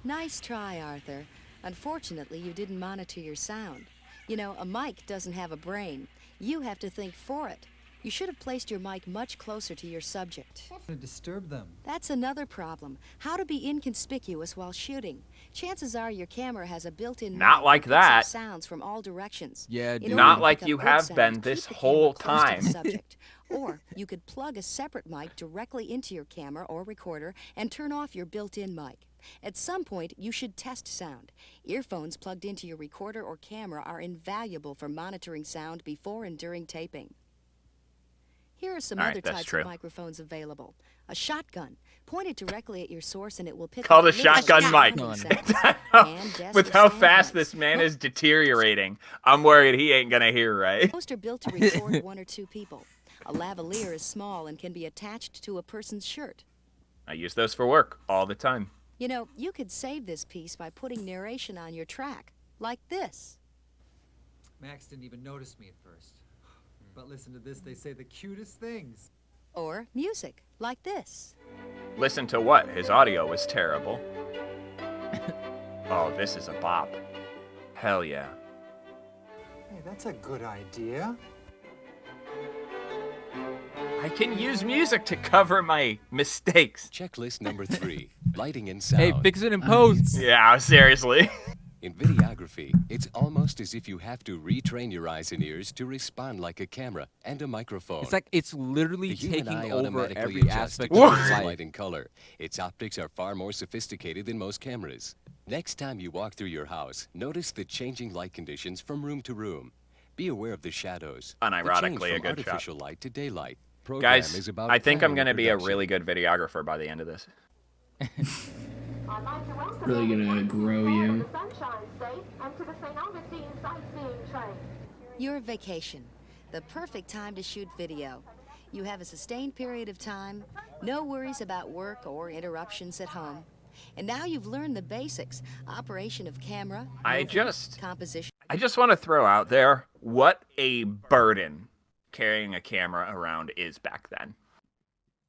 Nice try, Arthur. Unfortunately, you didn't monitor your sound. You know, a mic doesn't have a brain. You have to think for it. You should have placed your mic much closer to your subject. To disturb them. That's another problem. How to be inconspicuous while shooting. Chances are your camera has a built-in Not mic like that picks up that. sounds from all directions. Yeah, In dude. order Not to like pick you up good have sound, been keep this the camera whole close to the time. subject. Or you could plug a separate mic directly into your camera or recorder and turn off your built-in mic. At some point, you should test sound. Earphones plugged into your recorder or camera are invaluable for monitoring sound before and during taping. Here are some All right, other that's types true. of microphones available. A shotgun. Point it directly at your source and it will pick Called up a little shotgun mic. sounding sounds. And desks With or how stand fast mics. this man is deteriorating, I'm worried he ain't gonna hear right. Most are built to record one or two people. A lavalier is small and can be attached to a person's shirt. I use those for work all the time. You know, you could save this piece by putting narration on your track, like this. Max didn't even notice me at first. But listen to this, they say the cutest things. Or music, like this. Listen to what? His audio was terrible. Oh, this is a bop. Hell yeah. Hey, that's a good idea. I can use music to cover my mistakes. Checklist number 3. lighting and sound. Hey, fix it in post. Yeah, seriously. In videography, it's almost as if you have to retrain your eyes and ears to respond like a camera and a microphone. It's like it's literally The human taking eye over automatically every adjusts to aspect of changes his in life. light and color. Its optics are far more sophisticated than most cameras. Next time you walk through your house, notice the changing light conditions from room to room. Be aware of the shadows. Unironically, the change a from good shot. artificial light to daylight. Program Guys, is about I think I'm planning going to be a production. really good videographer by the end of this. Really gonna grow you. Your vacation, the perfect time to shoot video. You have a sustained period of time, no worries about work or interruptions at home. And now you've learned the basics, operation of camera, composition. I just want to throw out there what a burden carrying a camera around is back then.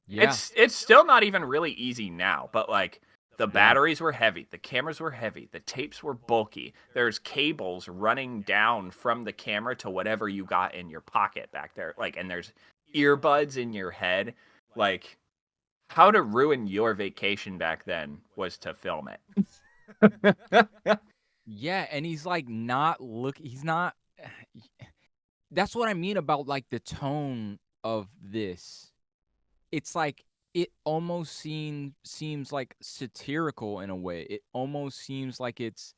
Yeah. It's still not even really easy now, but like the batteries were heavy, the cameras were heavy, the tapes were bulky. There's cables running down from the camera to whatever you got in your pocket back there. Like, and there's earbuds in your head. Like, how to ruin your vacation back then was to film it. Yeah, and he's like he's not that's what I mean about like the tone of this. It's like it almost seems like satirical in a way. It almost seems like it's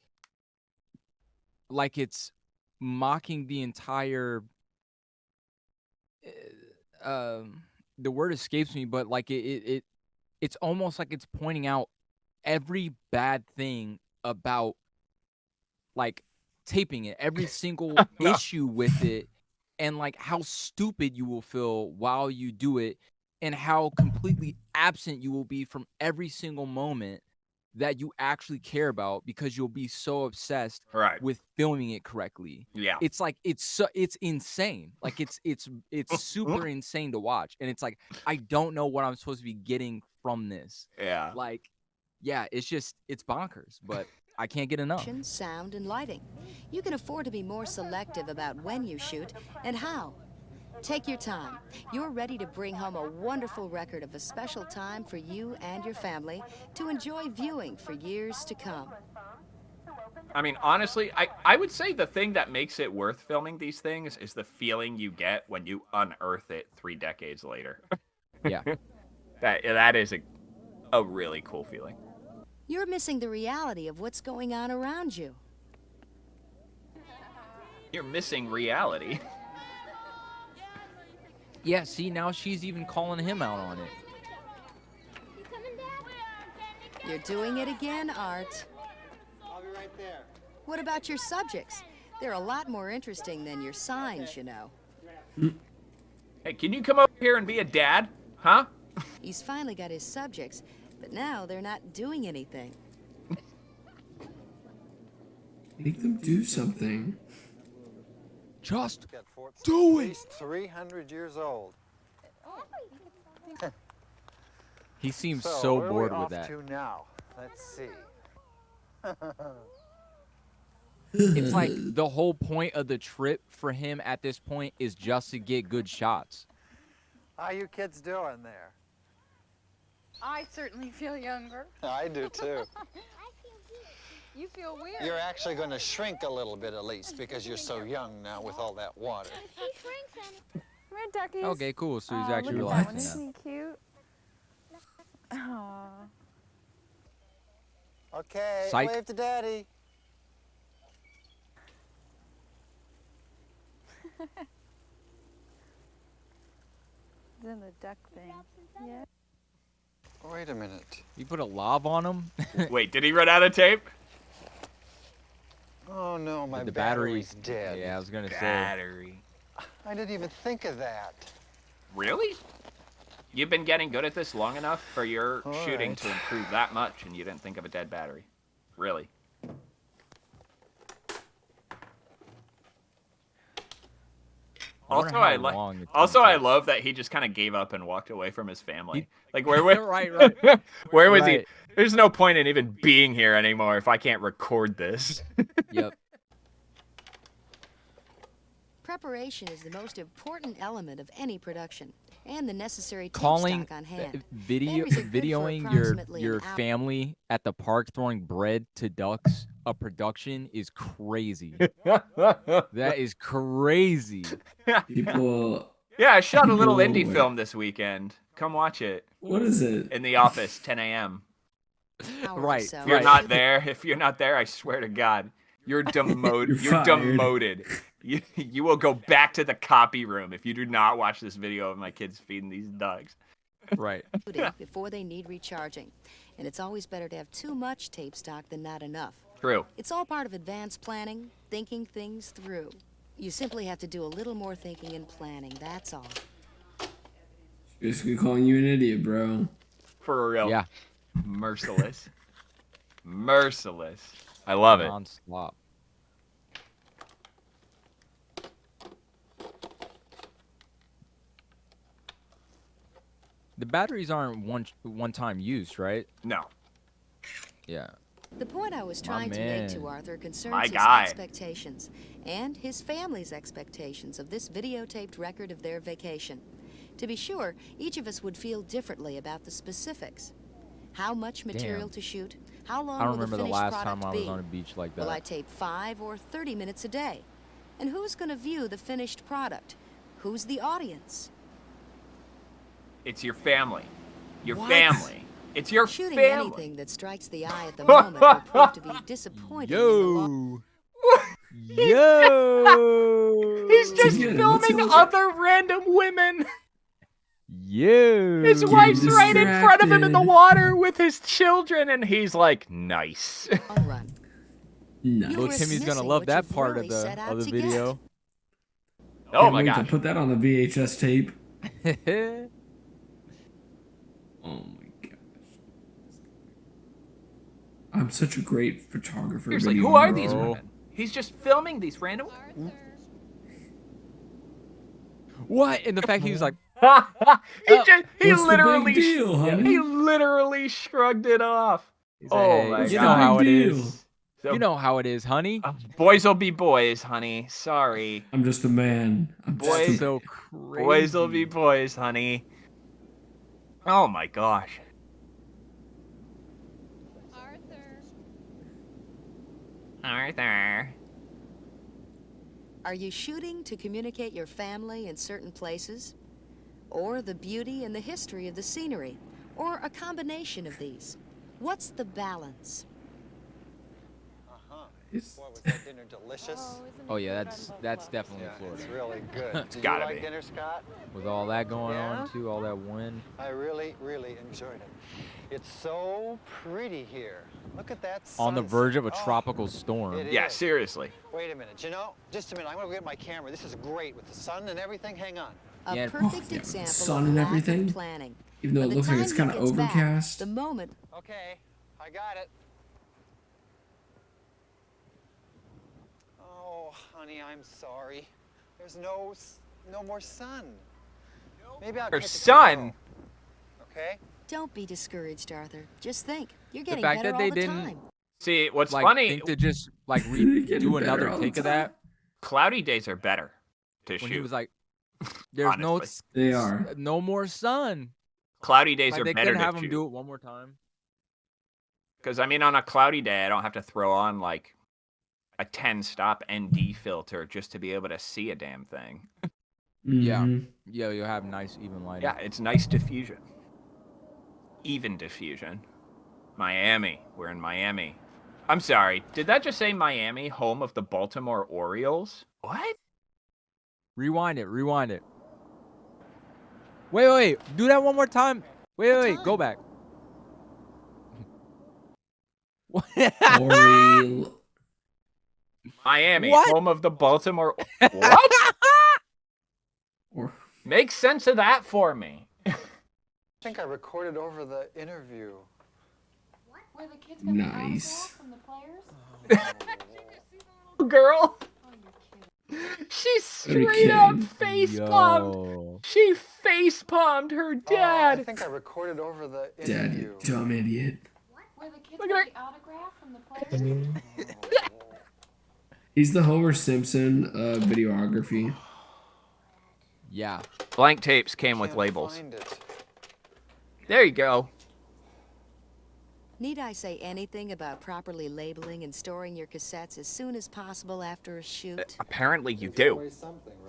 mocking the entire the word escapes me, but like it's almost like it's pointing out every bad thing about like taping it, every single issue with it, and like how stupid you will feel while you do it, and how completely absent you will be from every single moment that you actually care about because you'll be so obsessed with filming it correctly. Yeah. It's like it's insane. Like it's super insane to watch. And it's like I don't know what I'm supposed to be getting from this. Yeah. Like yeah, it's bonkers, but I can't get enough. Sound and lighting. You can afford to be more selective about when you shoot and how. Take your time. You're ready to bring home a wonderful record of a special time for you and your family to enjoy viewing for years to come. I mean, honestly, I would say the thing that makes it worth filming these things is the feeling you get when you unearth it 3 decades later. Yeah. That is a really cool feeling. You're missing the reality of what's going on around you. You're missing reality. Yeah, see, now she's even calling him out on it. You're doing it again, Art. I'll be right there. What about your subjects? They're a lot more interesting than your signs, you know. Hey, can you come over here and be a dad? Huh? He's finally got his subjects, but now they're not doing anything. Make them do something. Just do it. At least 300 years old. He seems so where bored are we with that. off to now? Let's see. It's like the whole point of the trip for him at this point is just to get good shots. How you kids doing there? I certainly feel younger. I do too. You feel weird. You're actually going to shrink a little bit at least because you're so young now with all that water. Come here, duckies. Okay, cool. So he's actually look at that one. relaxing Isn't he cute? Aww. Okay, Psych. wave to Daddy. Then the duck thing. Yeah. Wait a minute. You put a lav on him? Wait, did he run out of tape? Oh no, my The battery's battery. dead. Yeah, I was gonna say. Battery. I didn't even think of that. Really? You've been getting good at this long enough for your All shooting right. to improve that much, and you didn't think of a dead battery. Really? Also, I love that he just kind of gave up and walked away from his family. Like, where right. where was he? Right. There's no point in even being here anymore if I can't record this. Yep. Preparation is the most important element of any production. and the necessary tape Calling stock on hand. videoing your family at the park throwing bread to ducks a production is crazy. That is crazy. People. Yeah, I shot a little people indie were- film this weekend. Come watch it. What is it? In the office, 10 a.m. Right. If you're not there, I swear to God, you're demoted. You're demoted. You will go back to the copy room if you do not watch this video of my kids feeding these ducks. Right. Before they need recharging. And it's always better to have too much tape stock than not enough. True. It's all part of advanced planning, thinking things through. You simply have to do a little more thinking and planning, that's all. Basically calling you an idiot, bro. For real. Yeah. Merciless. Merciless. I love it. Non-stop. The batteries aren't one-time use, right? No. Yeah. The point I was trying to make to Arthur concerns My his guy. expectations and his family's expectations of this videotaped record of their vacation. To be sure, each of us would feel differently about the specifics. How much material to shoot? How long I don't will the remember the finished last product time I be? was on a beach like that. Will I tape 5 or 30 minutes a day? And who's going to view the finished product? Who's the audience? It's your family. Your What? family. It's your Shooting family. anything that strikes the eye at the moment will prove to be disappointing. in the long- Yo! He's just Yeah, filming what's other random women. Yo! His wife's right in front of him in the water with his children, and he's like, nice. long run. No. Look, Timmy's gonna love that part of the video. Oh Can't my wait to gosh. put that on the VHS tape. Oh my gosh. I'm such a great photographer. Seriously, video who are these bro. women? He's just filming these random. What? And the fact he was like, he What's the literally, big deal, honey? he literally shrugged it off. he's Oh like, my you God. know how it Big deal. is. So, You know how it is, honey. boys will be boys, honey. Sorry. I'm just a man. I'm just Boys- a- So crazy. Boys will be boys, honey. Oh my gosh. Arthur. Are you shooting to communicate your family in certain places? Or the beauty and the history of the scenery? Or a combination of these? What's the balance? It's- Boy, was that dinner delicious? Oh yeah, that's definitely Yeah, Florida. it's really good. Do you gotta like be. dinner, Scott? With all that going Yeah? on too, all that wind. I really, really enjoyed it. It's so pretty here. Look at that On the sunset. verge of a Oh, tropical storm. it Yeah, is. seriously. Wait a minute. You know, just a minute. I'm going to get my camera. This is great with the sun and everything. Hang on. A Yeah. perfect Yeah, example sun of and lack everything. of planning. Even though By it the looks like time it's he kind of gets back, overcast. the moment Okay, I got it. Oh, honey, I'm sorry. There's no more sun. Maybe I'll Her catch it son. tomorrow. Okay? Don't be discouraged, Arthur. Just think. You're The getting fact better that they all the didn't time. See, what's like funny? think to just like Getting do better another all the take of time. that Cloudy days are better to when shoot. he was like, "There's Honestly. They are. no more sun." Cloudy days Like are they better couldn't have to him shoot. do it one more time. Because, I mean, on a cloudy day, I don't have to throw on, like, a 10-stop ND filter just to be able to see a damn thing. Yeah. Mhm. Yeah, you'll have nice even lighting. Yeah, it's nice diffusion. Even diffusion. Miami. We're in Miami. I'm sorry. Did that just say Miami, home of the Baltimore Orioles? What? Rewind it. Wait. Do that one more time. Wait. Go back. Oriole. Miami, What? home of the Baltimore. What? Or Make sense of that for me. I think I recorded over the interview. Were the kids gonna get Nice. autographs from the players? Girl. Oh, you're kidding. She Are you straight up kidding? face palmed. Yo. She face palmed her I dad. think I recorded over the Dad, interview. you dumb idiot. Were the kids Look gonna at get autograph from the players? He's the Homer Simpson of videography. Yeah. Blank tapes came with Can't labels. find it. There you go. Need I say anything about properly labeling and storing your cassettes as soon as possible after a shoot? Apparently you do.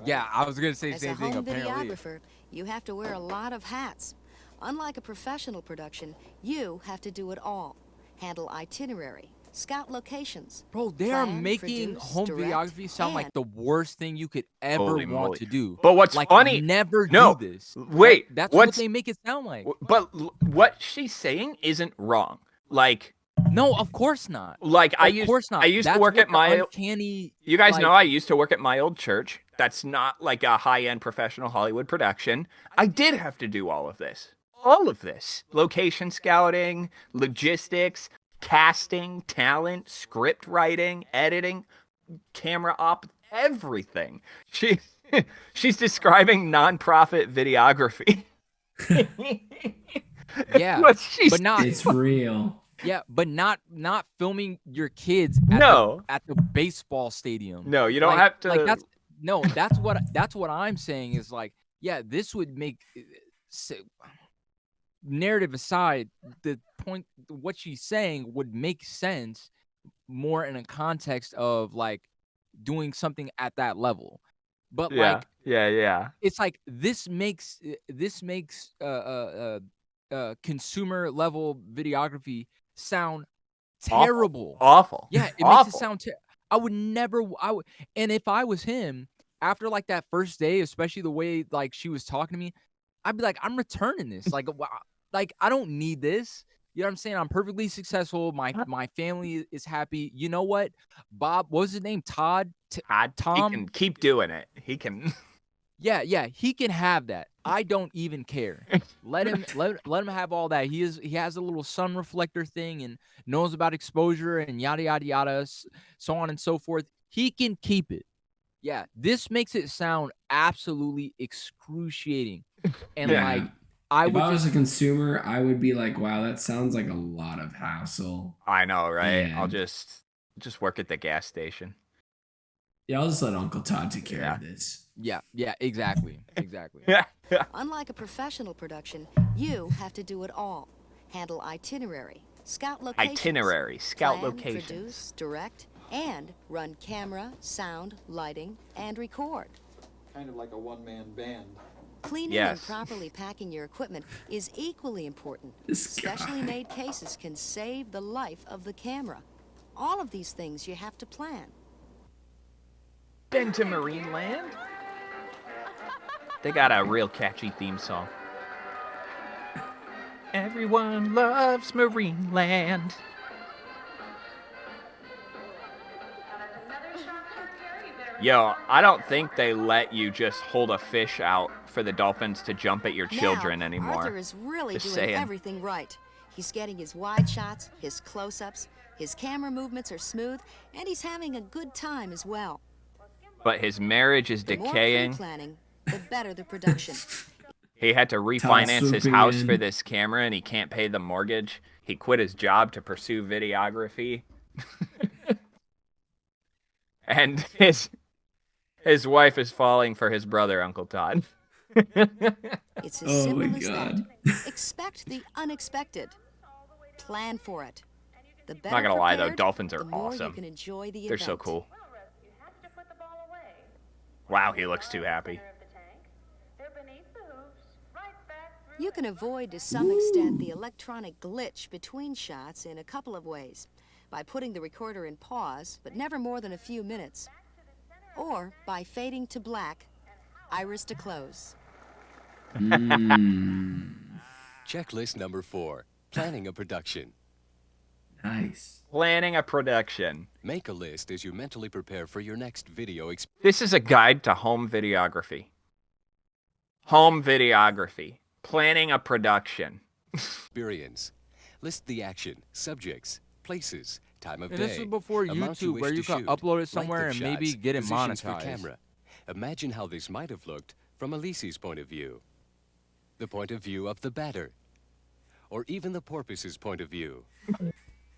Yeah, I was gonna say the As same a thing. home Apparently. videographer, you have to wear a lot of hats. Unlike a professional production, you have to do it all. Handle itinerary, scout locations. Bro, they are plan, making produce, home direct, videography sound like and- the worst thing you could ever Holy want moly. to do. But what's like, funny? never No, do this. wait. That's what what's they make it sound like. But what she's saying isn't wrong. Like, No, of course not. like Of course not. I used to That's work what at the my. uncanny. You guys like, know I used to work at my old church. That's not like a high-end professional Hollywood production. I did have to do all of this. All of this. Location scouting, logistics, casting, talent, script writing, editing, camera op, everything. She's describing nonprofit videography. Yeah, What she's but not. It's real. Yeah, but not filming your kids at, No. at the baseball stadium. No, you don't Like- have to. Like that's what I'm saying is like, yeah, this would make narrative aside, the point what she's saying would make sense more in a context of like doing something at that level. But like yeah. it's like this makes consumer level videography sound terrible. Awful. Yeah, it Awful. makes it sound terrible. I would never. And if I was him, after like that first day, especially the way like she was talking to me, I'd be like, I'm returning this. Like, like I don't need this. You know what I'm saying? I'm perfectly successful. My family is happy. You know what? Bob, what was his name? Todd. Tom. He can keep doing it. He can. Yeah, he can have that. I don't even care. Let him have all that. He has a little sun reflector thing and knows about exposure and yada yada yada, so on and so forth. He can keep it. Yeah, this makes it sound absolutely excruciating. And Yeah. like If I would was a consumer, I would be like, wow, that sounds like a lot of hassle. I know, right? I'll And- just work at the gas station. Yeah, I'll just let Uncle Todd take care of this. Yeah, exactly. Unlike a professional production, you have to do it all. Handle itinerary, scout locations. Scout plan, locations. Produce, direct, and run camera, sound, lighting, and record. Kind of like a one-man band. Cleaning Yes. and properly packing your equipment is equally important. This Specially guy. made cases can save the life of the camera. All of these things you have to plan. Been to Marine Land? They got a real catchy theme song. Everyone loves Marine Land. Yo, I don't think they let you just hold a fish out for the dolphins to jump at your children now, anymore. Arthur is really Just doing saying. everything right. He's getting his wide shots, his close-ups, his camera movements are smooth, and he's having a good time as well. But his marriage is The more decaying. pre-planning, the better the production. He had to refinance his swooping house in. for this camera, and he can't pay the mortgage. He quit his job to pursue videography. And his wife is falling for his brother, Uncle Todd. It's as Oh simple my as God. that. Expect the unexpected. Plan for it. The better Not gonna lie though, prepared, dolphins are the more awesome. You can enjoy the They're event. so cool. Wow, he looks too happy. You can avoid to some extent the electronic glitch between shots in a couple of ways. By putting the recorder in pause, but never more than a few minutes. Or by fading to black, iris to close. Checklist number 4. Planning a production. Nice. Planning a production. Make a list as you mentally prepare for your next video This is a guide to home videography. Home videography. Planning a production. experience. List the action, subjects, places, time of And day. this is before amount you YouTube, wish where to you can shoot, upload it length somewhere of and maybe shots, get it positions for monetized. camera. Imagine how this might have looked from Elise's point of view, the point of view of the batter, or even the porpoise's point of view.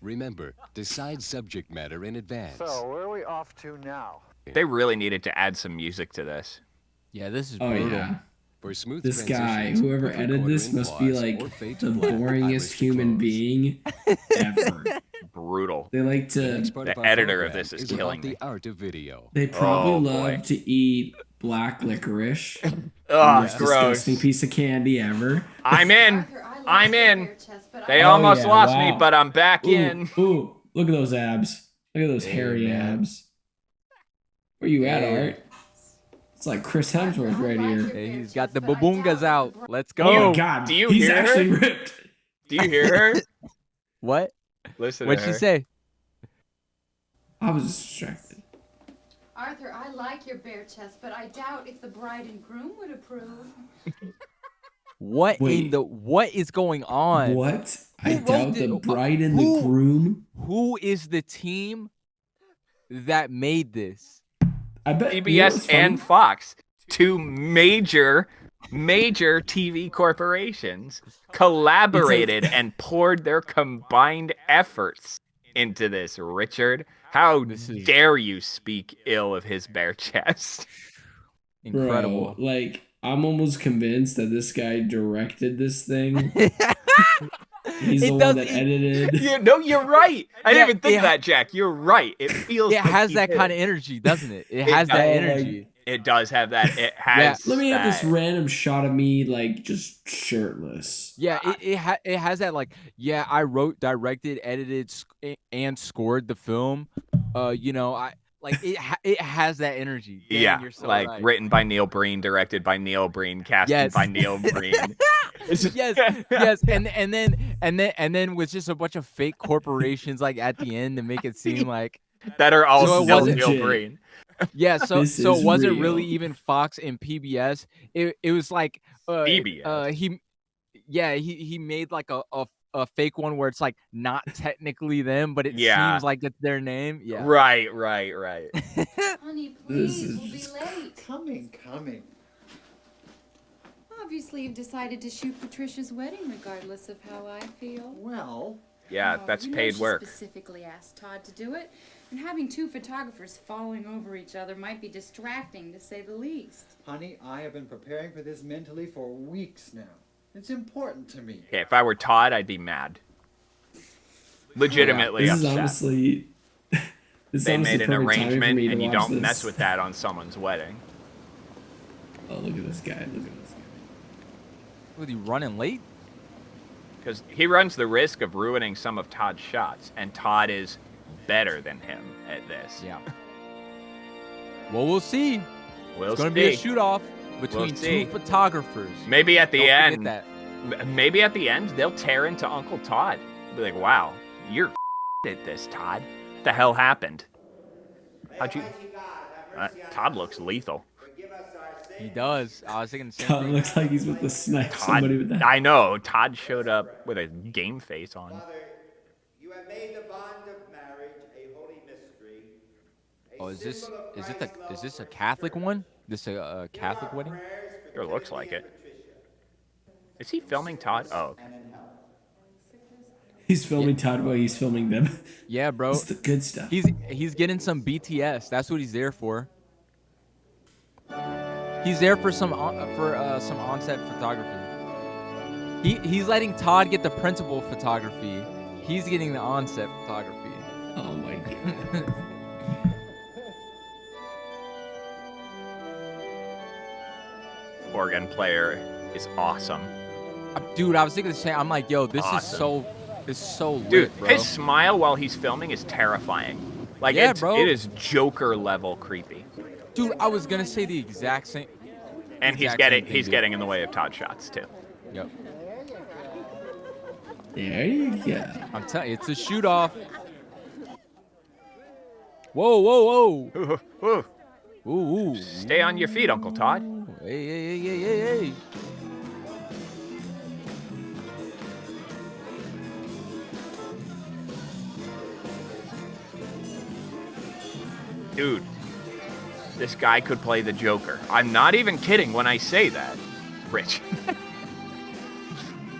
Remember, decide subject matter in advance. So, where are we off to now? They really needed to add some music to this. Yeah, this is Oh brutal. yeah. For smooth This guy, transitions, whoever put edited recorder this, in must be pause like or fade the to black, boringest iris to human close. being ever. Brutal. They like The to. next part The of our editor of program this is killing about me. the art of video. They probably Oh, love boy. to eat black licorice. The Ugh, most gross. disgusting piece of candy ever. I'm in. Arthur, I like I'm your in. bare chest, but They I almost yeah, lost me, wow. but I'm back in. Ooh, look at those abs. Look at those hairy man. abs. Where you at, Hey. Art? It's like Chris Hemsworth right here. Hey, he's got the babungas out. Let's Oh go. my God, Do you he's hear her? actually ripped. Do you hear her? What? Listen What'd to she her. say? I was distracted. Arthur, I like your bare chest, but I doubt if the bride and groom would approve. What Wait. in the what is going on? What? Who I wrote doubt thi- the bride and who- the groom. Who is the team that made this? I bet you know CBS what's funny? and Fox, two major TV corporations, collaborated and poured their combined efforts into this. Richard, how dare you speak ill of his bare chest? Incredible. Bro, like, I'm almost convinced that this guy directed this thing. He's the one that edited. Yeah, no, you're right. I didn't even think it- of that, Jack. You're right. It feels. It like has he that did. kind of energy, doesn't it? It has that does. energy. It does have that. It has. Let me have this that. random shot of me, like, just shirtless. Yeah, it has that, like, yeah, I wrote, directed, edited, and scored the film. You know, it has that energy. Damn, Yeah, you're so like right. written by Neil Breen, directed by Neil Breen, casted Yes. by Neil Breen. yes, and then with just a bunch of fake corporations like at the end to make it seem like that are all So it still wasn't- Neil Breen. yeah. So This so is it wasn't real. really even Fox and PBS. It was like PBS. He made like a fake one where it's like not technically them, but it Yeah. seems like it's their name. Yeah. Right. Honey, This please, is we'll be just late. Coming. Obviously, you've decided to shoot Patricia's wedding regardless of how I feel. Well, Yeah, Oh, that's you know paid she work. Specifically asked Todd to do it, and having two photographers falling over each other might be distracting, to say the least. honey, I have been preparing for this mentally for weeks now. It's important to me. Yeah, if I were Todd, I'd be mad. Legitimately This is upset. honestly. This is They honestly made an perfect timing for arrangement, me to and you watch don't this. mess with that on someone's wedding. Oh, look at this guy! Look at this guy. Was he running late? Because he runs the risk of ruining some of Todd's shots, and Todd is better than him at this. Yeah. Well, we'll see. We'll It's gonna see. be a shoot off between see. two photographers. Maybe at the Don't forget end, that. maybe at the end they'll tear into Uncle Todd. Be like, "Wow, you're at this, Todd. What the hell happened? How'd you?" Todd looks lethal. He does. I was thinking the same Todd thing. looks like he's with the snipe Todd, somebody with that. I know. Todd showed up with a game face on. Father, you have made the bond of marriage a holy mystery. Oh, is this a Catholic one? This a Catholic wedding? Sure looks like it. Is he filming Todd? Oh, okay. He's filming Todd while he's filming them. Yeah, bro. It's the good stuff. He's getting some BTS. That's what he's there for. He's there for some on-set photography. He's letting Todd get the principal photography. He's getting the on-set photography. Oh my god. Organ player is awesome. Dude, I was thinking the same. I'm like, yo, this Awesome. is so lit, Dude, bro. his smile while he's filming is terrifying. Like, Yeah, it's, bro. it is Joker level creepy. Dude, I was gonna say the exact same. And he's exact same thing, he's dude. getting in the way of Todd shots too. Yep. There you go. I'm telling you, it's a shoot off. Whoa, whoa, whoa. Ooh, Ooh, ooh. Stay on your feet, Uncle Todd. Hey, hey, hey, hey, hey, hey. Dude, this guy could play the Joker. I'm not even kidding when I say that, Rich.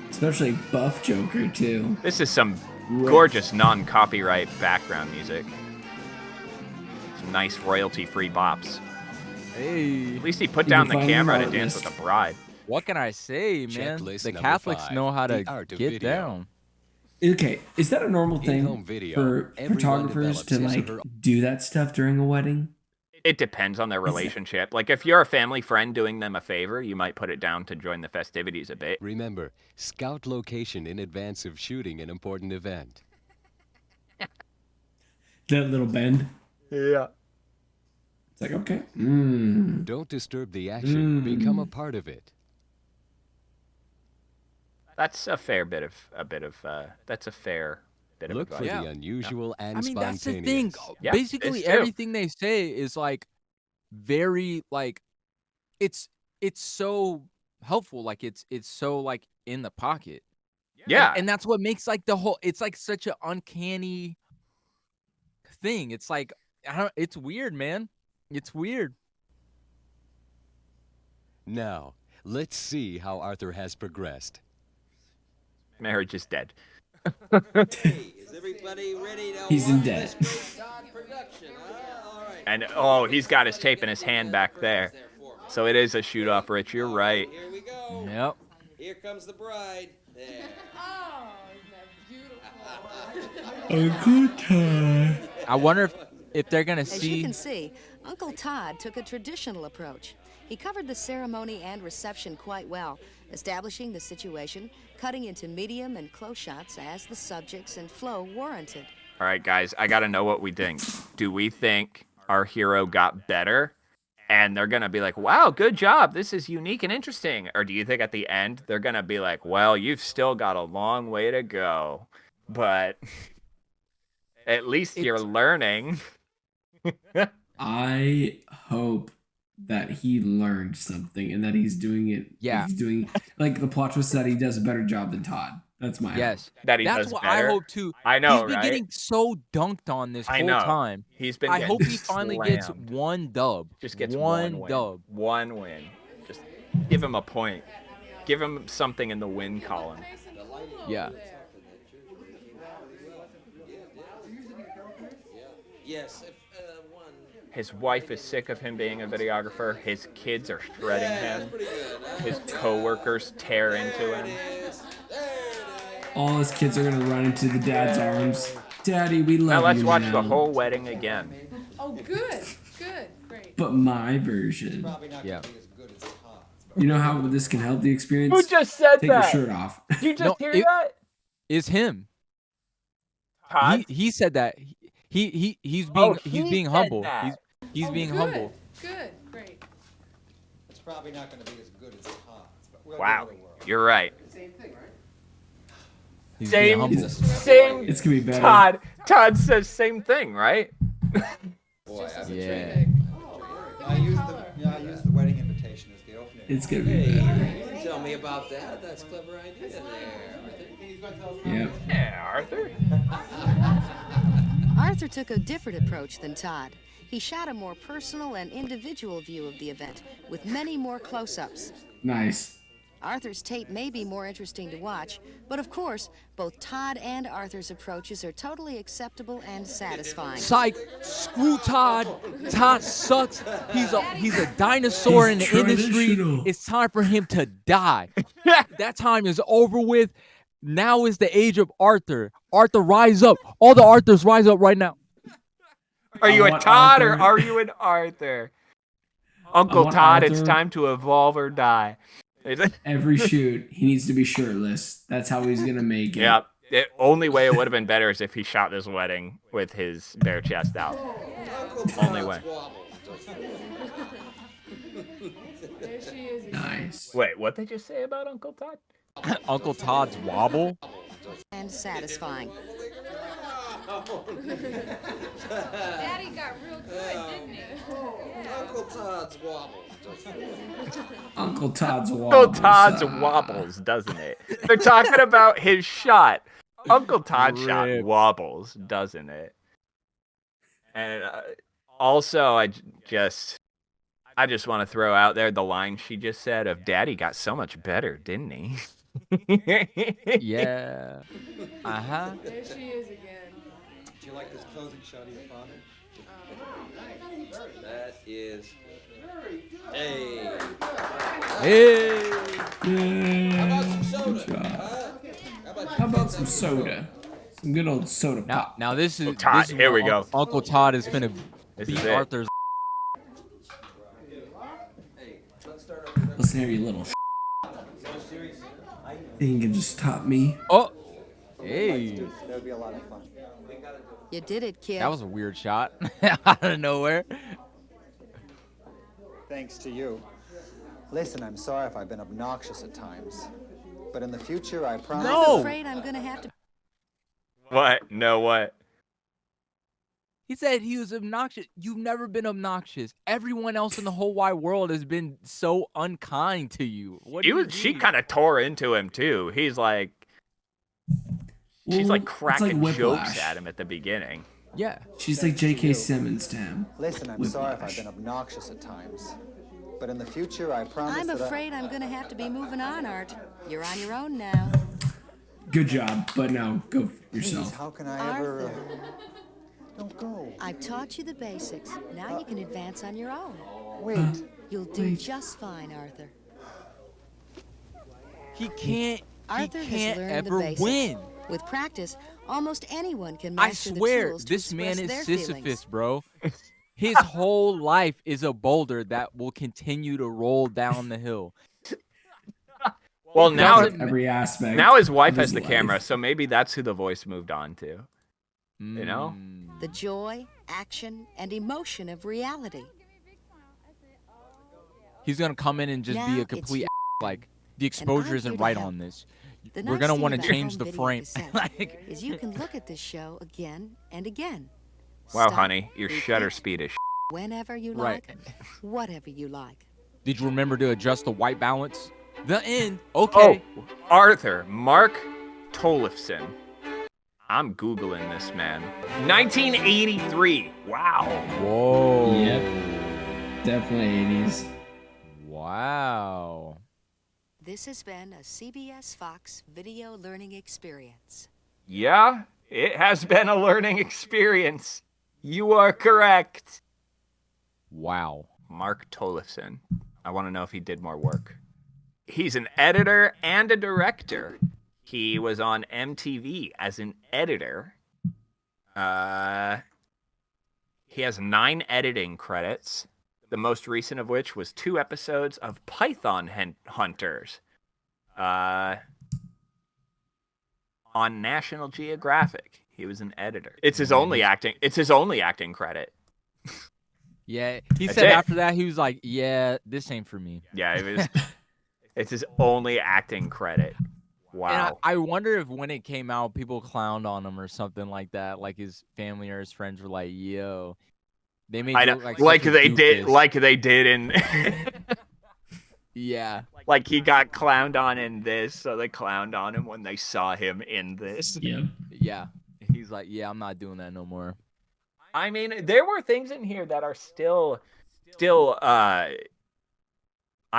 Especially buff Joker too. This is some gorgeous non-copyright background music. Some nice royalty-free bops. Hey. At least he put You down can the find camera them to out dance list. with the bride. What can I say, man? Checklist The number Catholics 5, know how the to art of get video. down. Okay, is that a normal In-home thing video, for everyone photographers develops to his or like her- do that stuff during a wedding? It depends on their relationship. Like, if you're a family friend doing them a favor, you might put it down to join the festivities a bit. Remember, scout location in advance of shooting an important event. That little bend. Yeah. It's like, okay. Mm. Don't disturb the action. Become a part of it. That's a fair bit of that's a fair bit of Look for advice. the unusual and I mean, that's the spontaneous. thing. Yeah, Basically, it's true. everything they say is like very like it's so helpful. Like it's so like in the pocket. Yeah. And that's what makes like the whole. It's like such an uncanny thing. It's like it's weird, man. It's weird. Now, let's see how Arthur has progressed. Marriage is dead. Is everybody ready to He's in watch debt. this great production, huh? All right. And oh, he's got his tape in his hand back there. So it is a shoot off, Rich. You're right. Here we go. Yep. Here comes the bride. There. Oh, isn't that beautiful? Uncle Todd. I wonder if they're gonna As you see. can see, Uncle Todd took a traditional approach. He covered the ceremony and reception quite well, establishing the situation, cutting into medium and close shots as the subjects and flow warranted. All right, guys, I got to know what we think. Do we think our hero got better? And they're going to be like, wow, good job. This is unique and interesting. Or do you think at the end, they're going to be like, well, you've still got a long way to go, but at least you're learning. I hope that he learned something and that he's doing it. Yeah. He's doing, like, the plot twist that he does a better job than Todd. That's my Yes. hope. That he That's does what better. I hope too. I know, He's been right? getting so dunked on this I whole know. time. He's been I getting hope he finally gets slammed. one dub. Just gets one win. dub. One win. Just give him a point. Give him something in the win column. Yeah. Yes. If, one. His wife is sick of him being a videographer. His kids are shredding him. Pretty good, huh? His coworkers tear into him. All his kids are gonna run into the dad's arms. Daddy, we love you. Now let's watch man. the whole wedding again. Oh, good, good, great. But my version. Yeah. You know how this can help the experience? Who just said Take that? your shirt off. Did you just No, hear it- that? Is him. Todd? He said that. He's being Oh, he's he being said humble. that. He's Oh, being good, humble. Good, great. It's probably not going to be as good as Todd's, but we'll Wow, give it a whirl. you're right. Same thing, right? He's Same, being humble. same. It's gonna be better. Todd says same thing, right? Boy, Yeah. I used the wedding invitation as the opening. It's gonna be Hey, better. you didn't tell me about that. That's a clever idea there. Yep. Yeah, Arthur. Arthur took a different approach than Todd. He shot a more personal and individual view of the event, with many more close-ups. Nice. Arthur's tape may be more interesting to watch, but of course, both Todd and Arthur's approaches are totally acceptable and satisfying. Psych. Screw Todd. Todd sucks. He's a dinosaur in the industry. traditional. It's time for him to die. That time is over with. Now is the age of Arthur. Arthur, rise up. All the Arthurs, rise up right now. Are you I a want Todd or Arthur. are you an Arthur? Uncle want Todd, it's Arthur. time to evolve or die. Every shoot, he needs to be shirtless. That's how he's gonna make it. Yeah. The only way it would have been better is if he shot this wedding with his bare chest out. Only way. There she is again. Nice. Wait, what they just say about Uncle Todd? Uncle Todd's wobble. And satisfying. Daddy got real good, didn't he? Uncle Todd's wobble. Uncle Todd's wobbles. Uncle Todd's wobbles, doesn't it? They're talking about his shot. Uncle Todd's shot Rip. wobbles, doesn't it? And also, I just want to throw out there the line she just said of "Daddy got so much better, didn't he?" Yeah. Uh-huh. There she is again. Do you like this closing shot of your father? That is. Hey. Hey. How about some soda? Good job. Huh? How about some soda? Some good old soda Now, pop. now this is Todd, this is here where we go. Uncle Todd is finna This beat is it. Arthur's. Listen here, you little. You can just top me. Oh, hey. That would be a lot of fun. You did it, kid. That was a weird shot out of nowhere. Thanks to you. Listen, I'm sorry if I've been obnoxious at times. But in the future, I promise. I'm afraid I'm gonna have to. What? No, what? He said he was obnoxious. You've never been obnoxious. Everyone else in the whole wide world has been so unkind to you. What do you She mean? kind of tore into him too. He's like, she's like cracking jokes Whiplash. at him at the beginning. Yeah. She's like J.K. Simmons to him. Listen, I'm sorry if I've been obnoxious at times. But in the future, I promise I'm that afraid I'm gonna have to be moving on, Art. You're on your own now. Good job, but now go Please, yourself. how can I ever... Arthur. Don't go. I've taught you the basics. Now you can advance on your own. Wait. You'll do just fine, Arthur. He can't. Arthur he has can't learned ever the basics. win. With practice, almost anyone can I master swear, the tools to this man express is their Sisyphus, feelings. bro. His whole life is a boulder that will continue to roll down the hill. Well, now every aspect. Now his wife of has his the life. camera, so maybe that's who the voice moved on to. You know? The joy, action, and emotion of reality. He's gonna come in and just Now be a it's complete your- like the exposure here isn't to right help. on this. The We're nice gonna thing want to about change home the video frame. cassette like, is you can look at this show again and again. Wow, Stop, honey, your repeat, shutter speed is whenever you Right. like, whatever you like. did you remember to adjust the white balance? The end. Okay. Oh, Arthur, Mark Tollefson. I'm Googling this man. 1983. Wow. Whoa. Yep. Definitely 80s. Wow. This has been a CBS Fox video learning experience. Yeah, it has been a learning experience. You are correct. Wow. Mark Tollefson. I want to know if he did more work. He's an editor and a director. He was on MTV as an editor. He has 9 editing credits, the most recent of which was 2 episodes of Python Hunters on National Geographic. He was an editor. It's his only acting credit. Yeah. He That's said it. after that he was like, "Yeah, this ain't for me." Yeah, it was. It's his only acting credit. Wow. And I wonder if when it came out, people clowned on him or something like that. Like his family or his friends were like, "Yo," they made I you know, look like like such a they did, doofus. like they did in. Yeah. Like he got clowned on in this, so they clowned on him when they saw him in this. Yep. Yeah. He's like, "Yeah, I'm not doing that no more." I mean, there were things in here that are still, I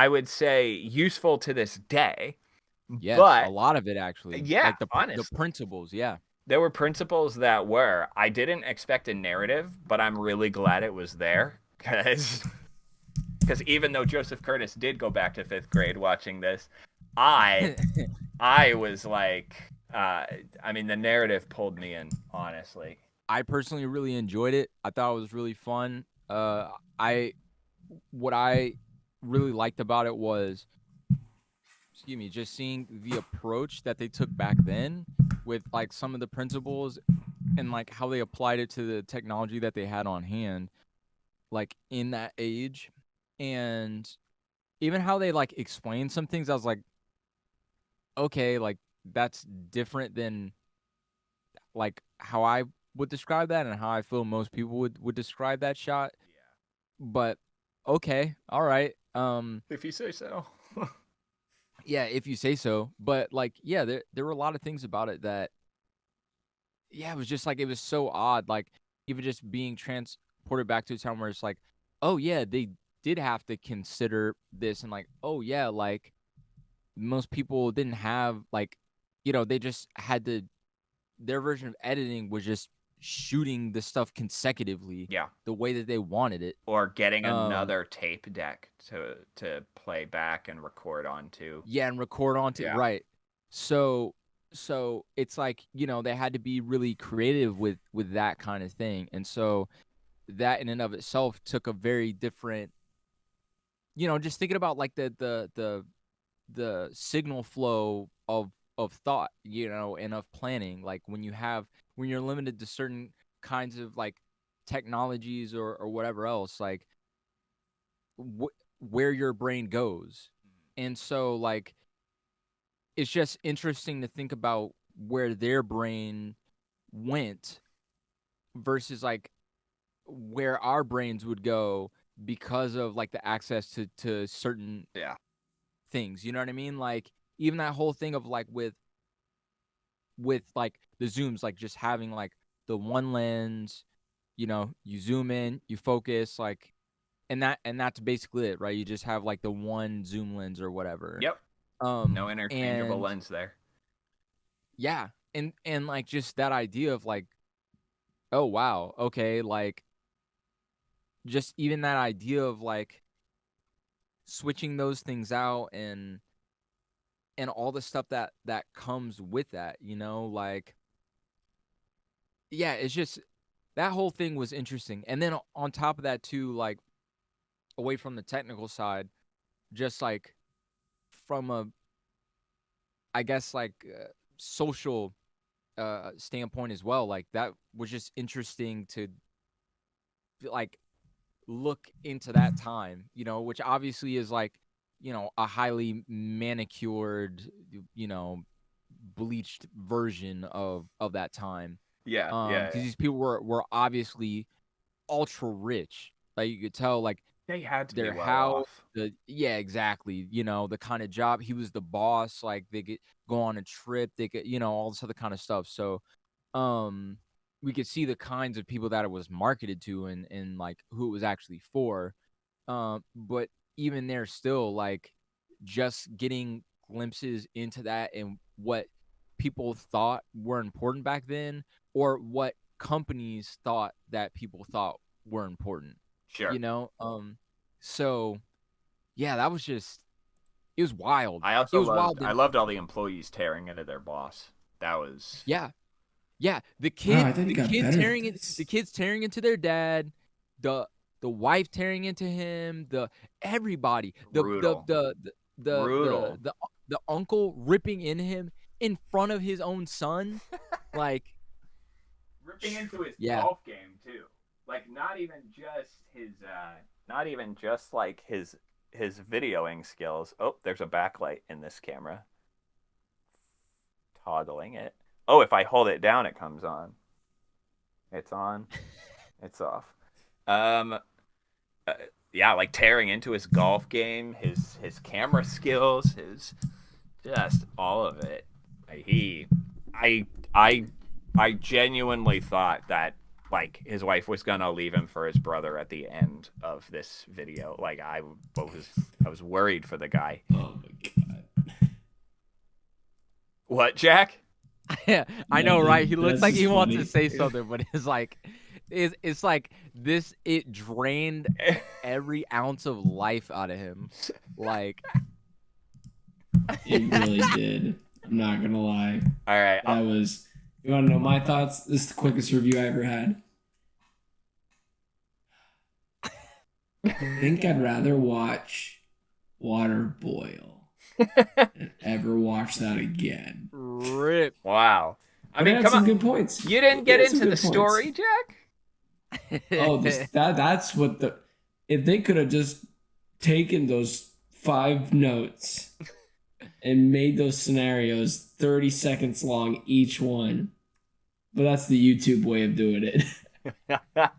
would say, useful to this day. Yes, but a lot of it actually. Yeah, like the honestly. principles. Yeah. There were principles that were. I didn't expect a narrative, but I'm really glad it was there because even though Joseph Curtis did go back to 5th grade watching this, I was like, I mean, the narrative pulled me in, honestly. I personally really enjoyed it. I thought it was really fun. What I really liked about it was, just seeing the approach that they took back then with like some of the principles and like how they applied it to the technology that they had on hand, like in that age, and even how they like explained some things. I was like, okay, like that's different than like how I would describe that and how I feel most people would describe that shot. Yeah. But okay, all right. If you say so. Yeah, if you say so. But like, yeah, there were a lot of things about it that, yeah, it was just like it was so odd. Like even just being transported back to a time where it's like, oh yeah, they did have to consider this, and like, oh yeah, like most people didn't have like, they just had to. Their version of editing was just shooting the stuff consecutively. Yeah. The way that they wanted it. Or getting another tape deck to play back and record onto. Yeah, and record onto. Yeah. Right. So it's like, you know, they had to be really creative with that kind of thing. And so that in and of itself took a very different, you know, just thinking about like the signal flow of thought, you know, and of planning. Like when you're limited to certain kinds of like technologies or whatever else, like where your brain goes. And so like it's just interesting to think about where their brain went versus like where our brains would go because of like the access to certain things. You know what I mean? Like even that whole thing of like with like the zooms, like just having like the one lens, you know, you zoom in, you focus, like, and that's basically it, right? You just have like the one zoom lens or whatever. Yep. No interchangeable lens there. Yeah. And like just that idea of like, oh wow, okay, like just even that idea of like switching those things out and all the stuff that comes with that, you know, like, yeah, it's just that whole thing was interesting. And then on top of that too, like away from the technical side, just like from a, I guess like social standpoint as well, like that was just interesting to like look into that time, you know, which obviously is like, you know, a highly manicured, you know, bleached version of that time. Yeah. Because these people were obviously ultra rich. Like you could tell, like they had to their be well house. off. Yeah, exactly. You know, the kind of job, he was the boss. Like they could go on a trip. They could, you know, all this other kind of stuff. So, we could see the kinds of people that it was marketed to and like who it was actually for. But even there still, like just getting glimpses into that and what people thought were important back then, or what companies thought that people thought were important. Sure. You know? So yeah, that was just, it was wild. I also I loved all the employees tearing into their boss. That was yeah. The kid, I thought he got better tearing at it. this. The kids tearing into their dad. The wife tearing into him. Everybody. Brutal. The uncle ripping in him in front of his own son, like ripping into his Yeah. golf game too. Like not even just like his videoing skills. Oh, there's a backlight in this camera. Toggling it. Oh, if I hold it down, it comes on. It's on. It's off. Yeah, like tearing into his golf game, his camera skills, his just all of it. I genuinely thought that like his wife was gonna leave him for his brother at the end of this video. Like I was worried for the guy. Oh my god. What, Jack? Yeah, I know, right? He looks That's like he just wants to funny. say something, but it's like, it's like this. It drained every ounce of life out of him. Like, It really did. I'm not gonna lie. All right. That was. You want to know my thoughts? This is the quickest review I ever had. I think I'd rather watch water boil than ever watch that again. rip. Wow. I mean, had come some on. good points. You didn't get He had some into the good points. story, Jack? Oh, that's what the. If they could have just taken those 5 notes and made those scenarios 30 seconds long each one. But that's the YouTube way of doing it. But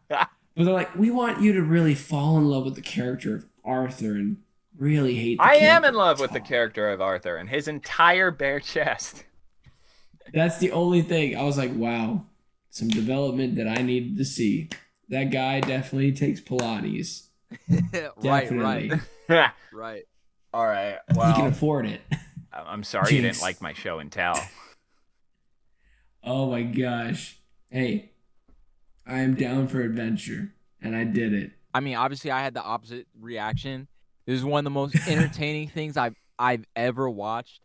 they're like, we want you to really fall in love with the character of Arthur and really hate the I am character in love of with the Tom. character of Arthur and his entire bare chest. That's the only thing. I was like, wow, some development that I needed to see. That guy definitely takes Pilates. Definitely. Right. All right. He can Well, afford it. I'm sorry you Jinx. didn't like my show and tell. Oh my gosh. Hey, I am down for adventure, and I did it. I mean, obviously, I had the opposite reaction. This is one of the most entertaining things I've ever watched.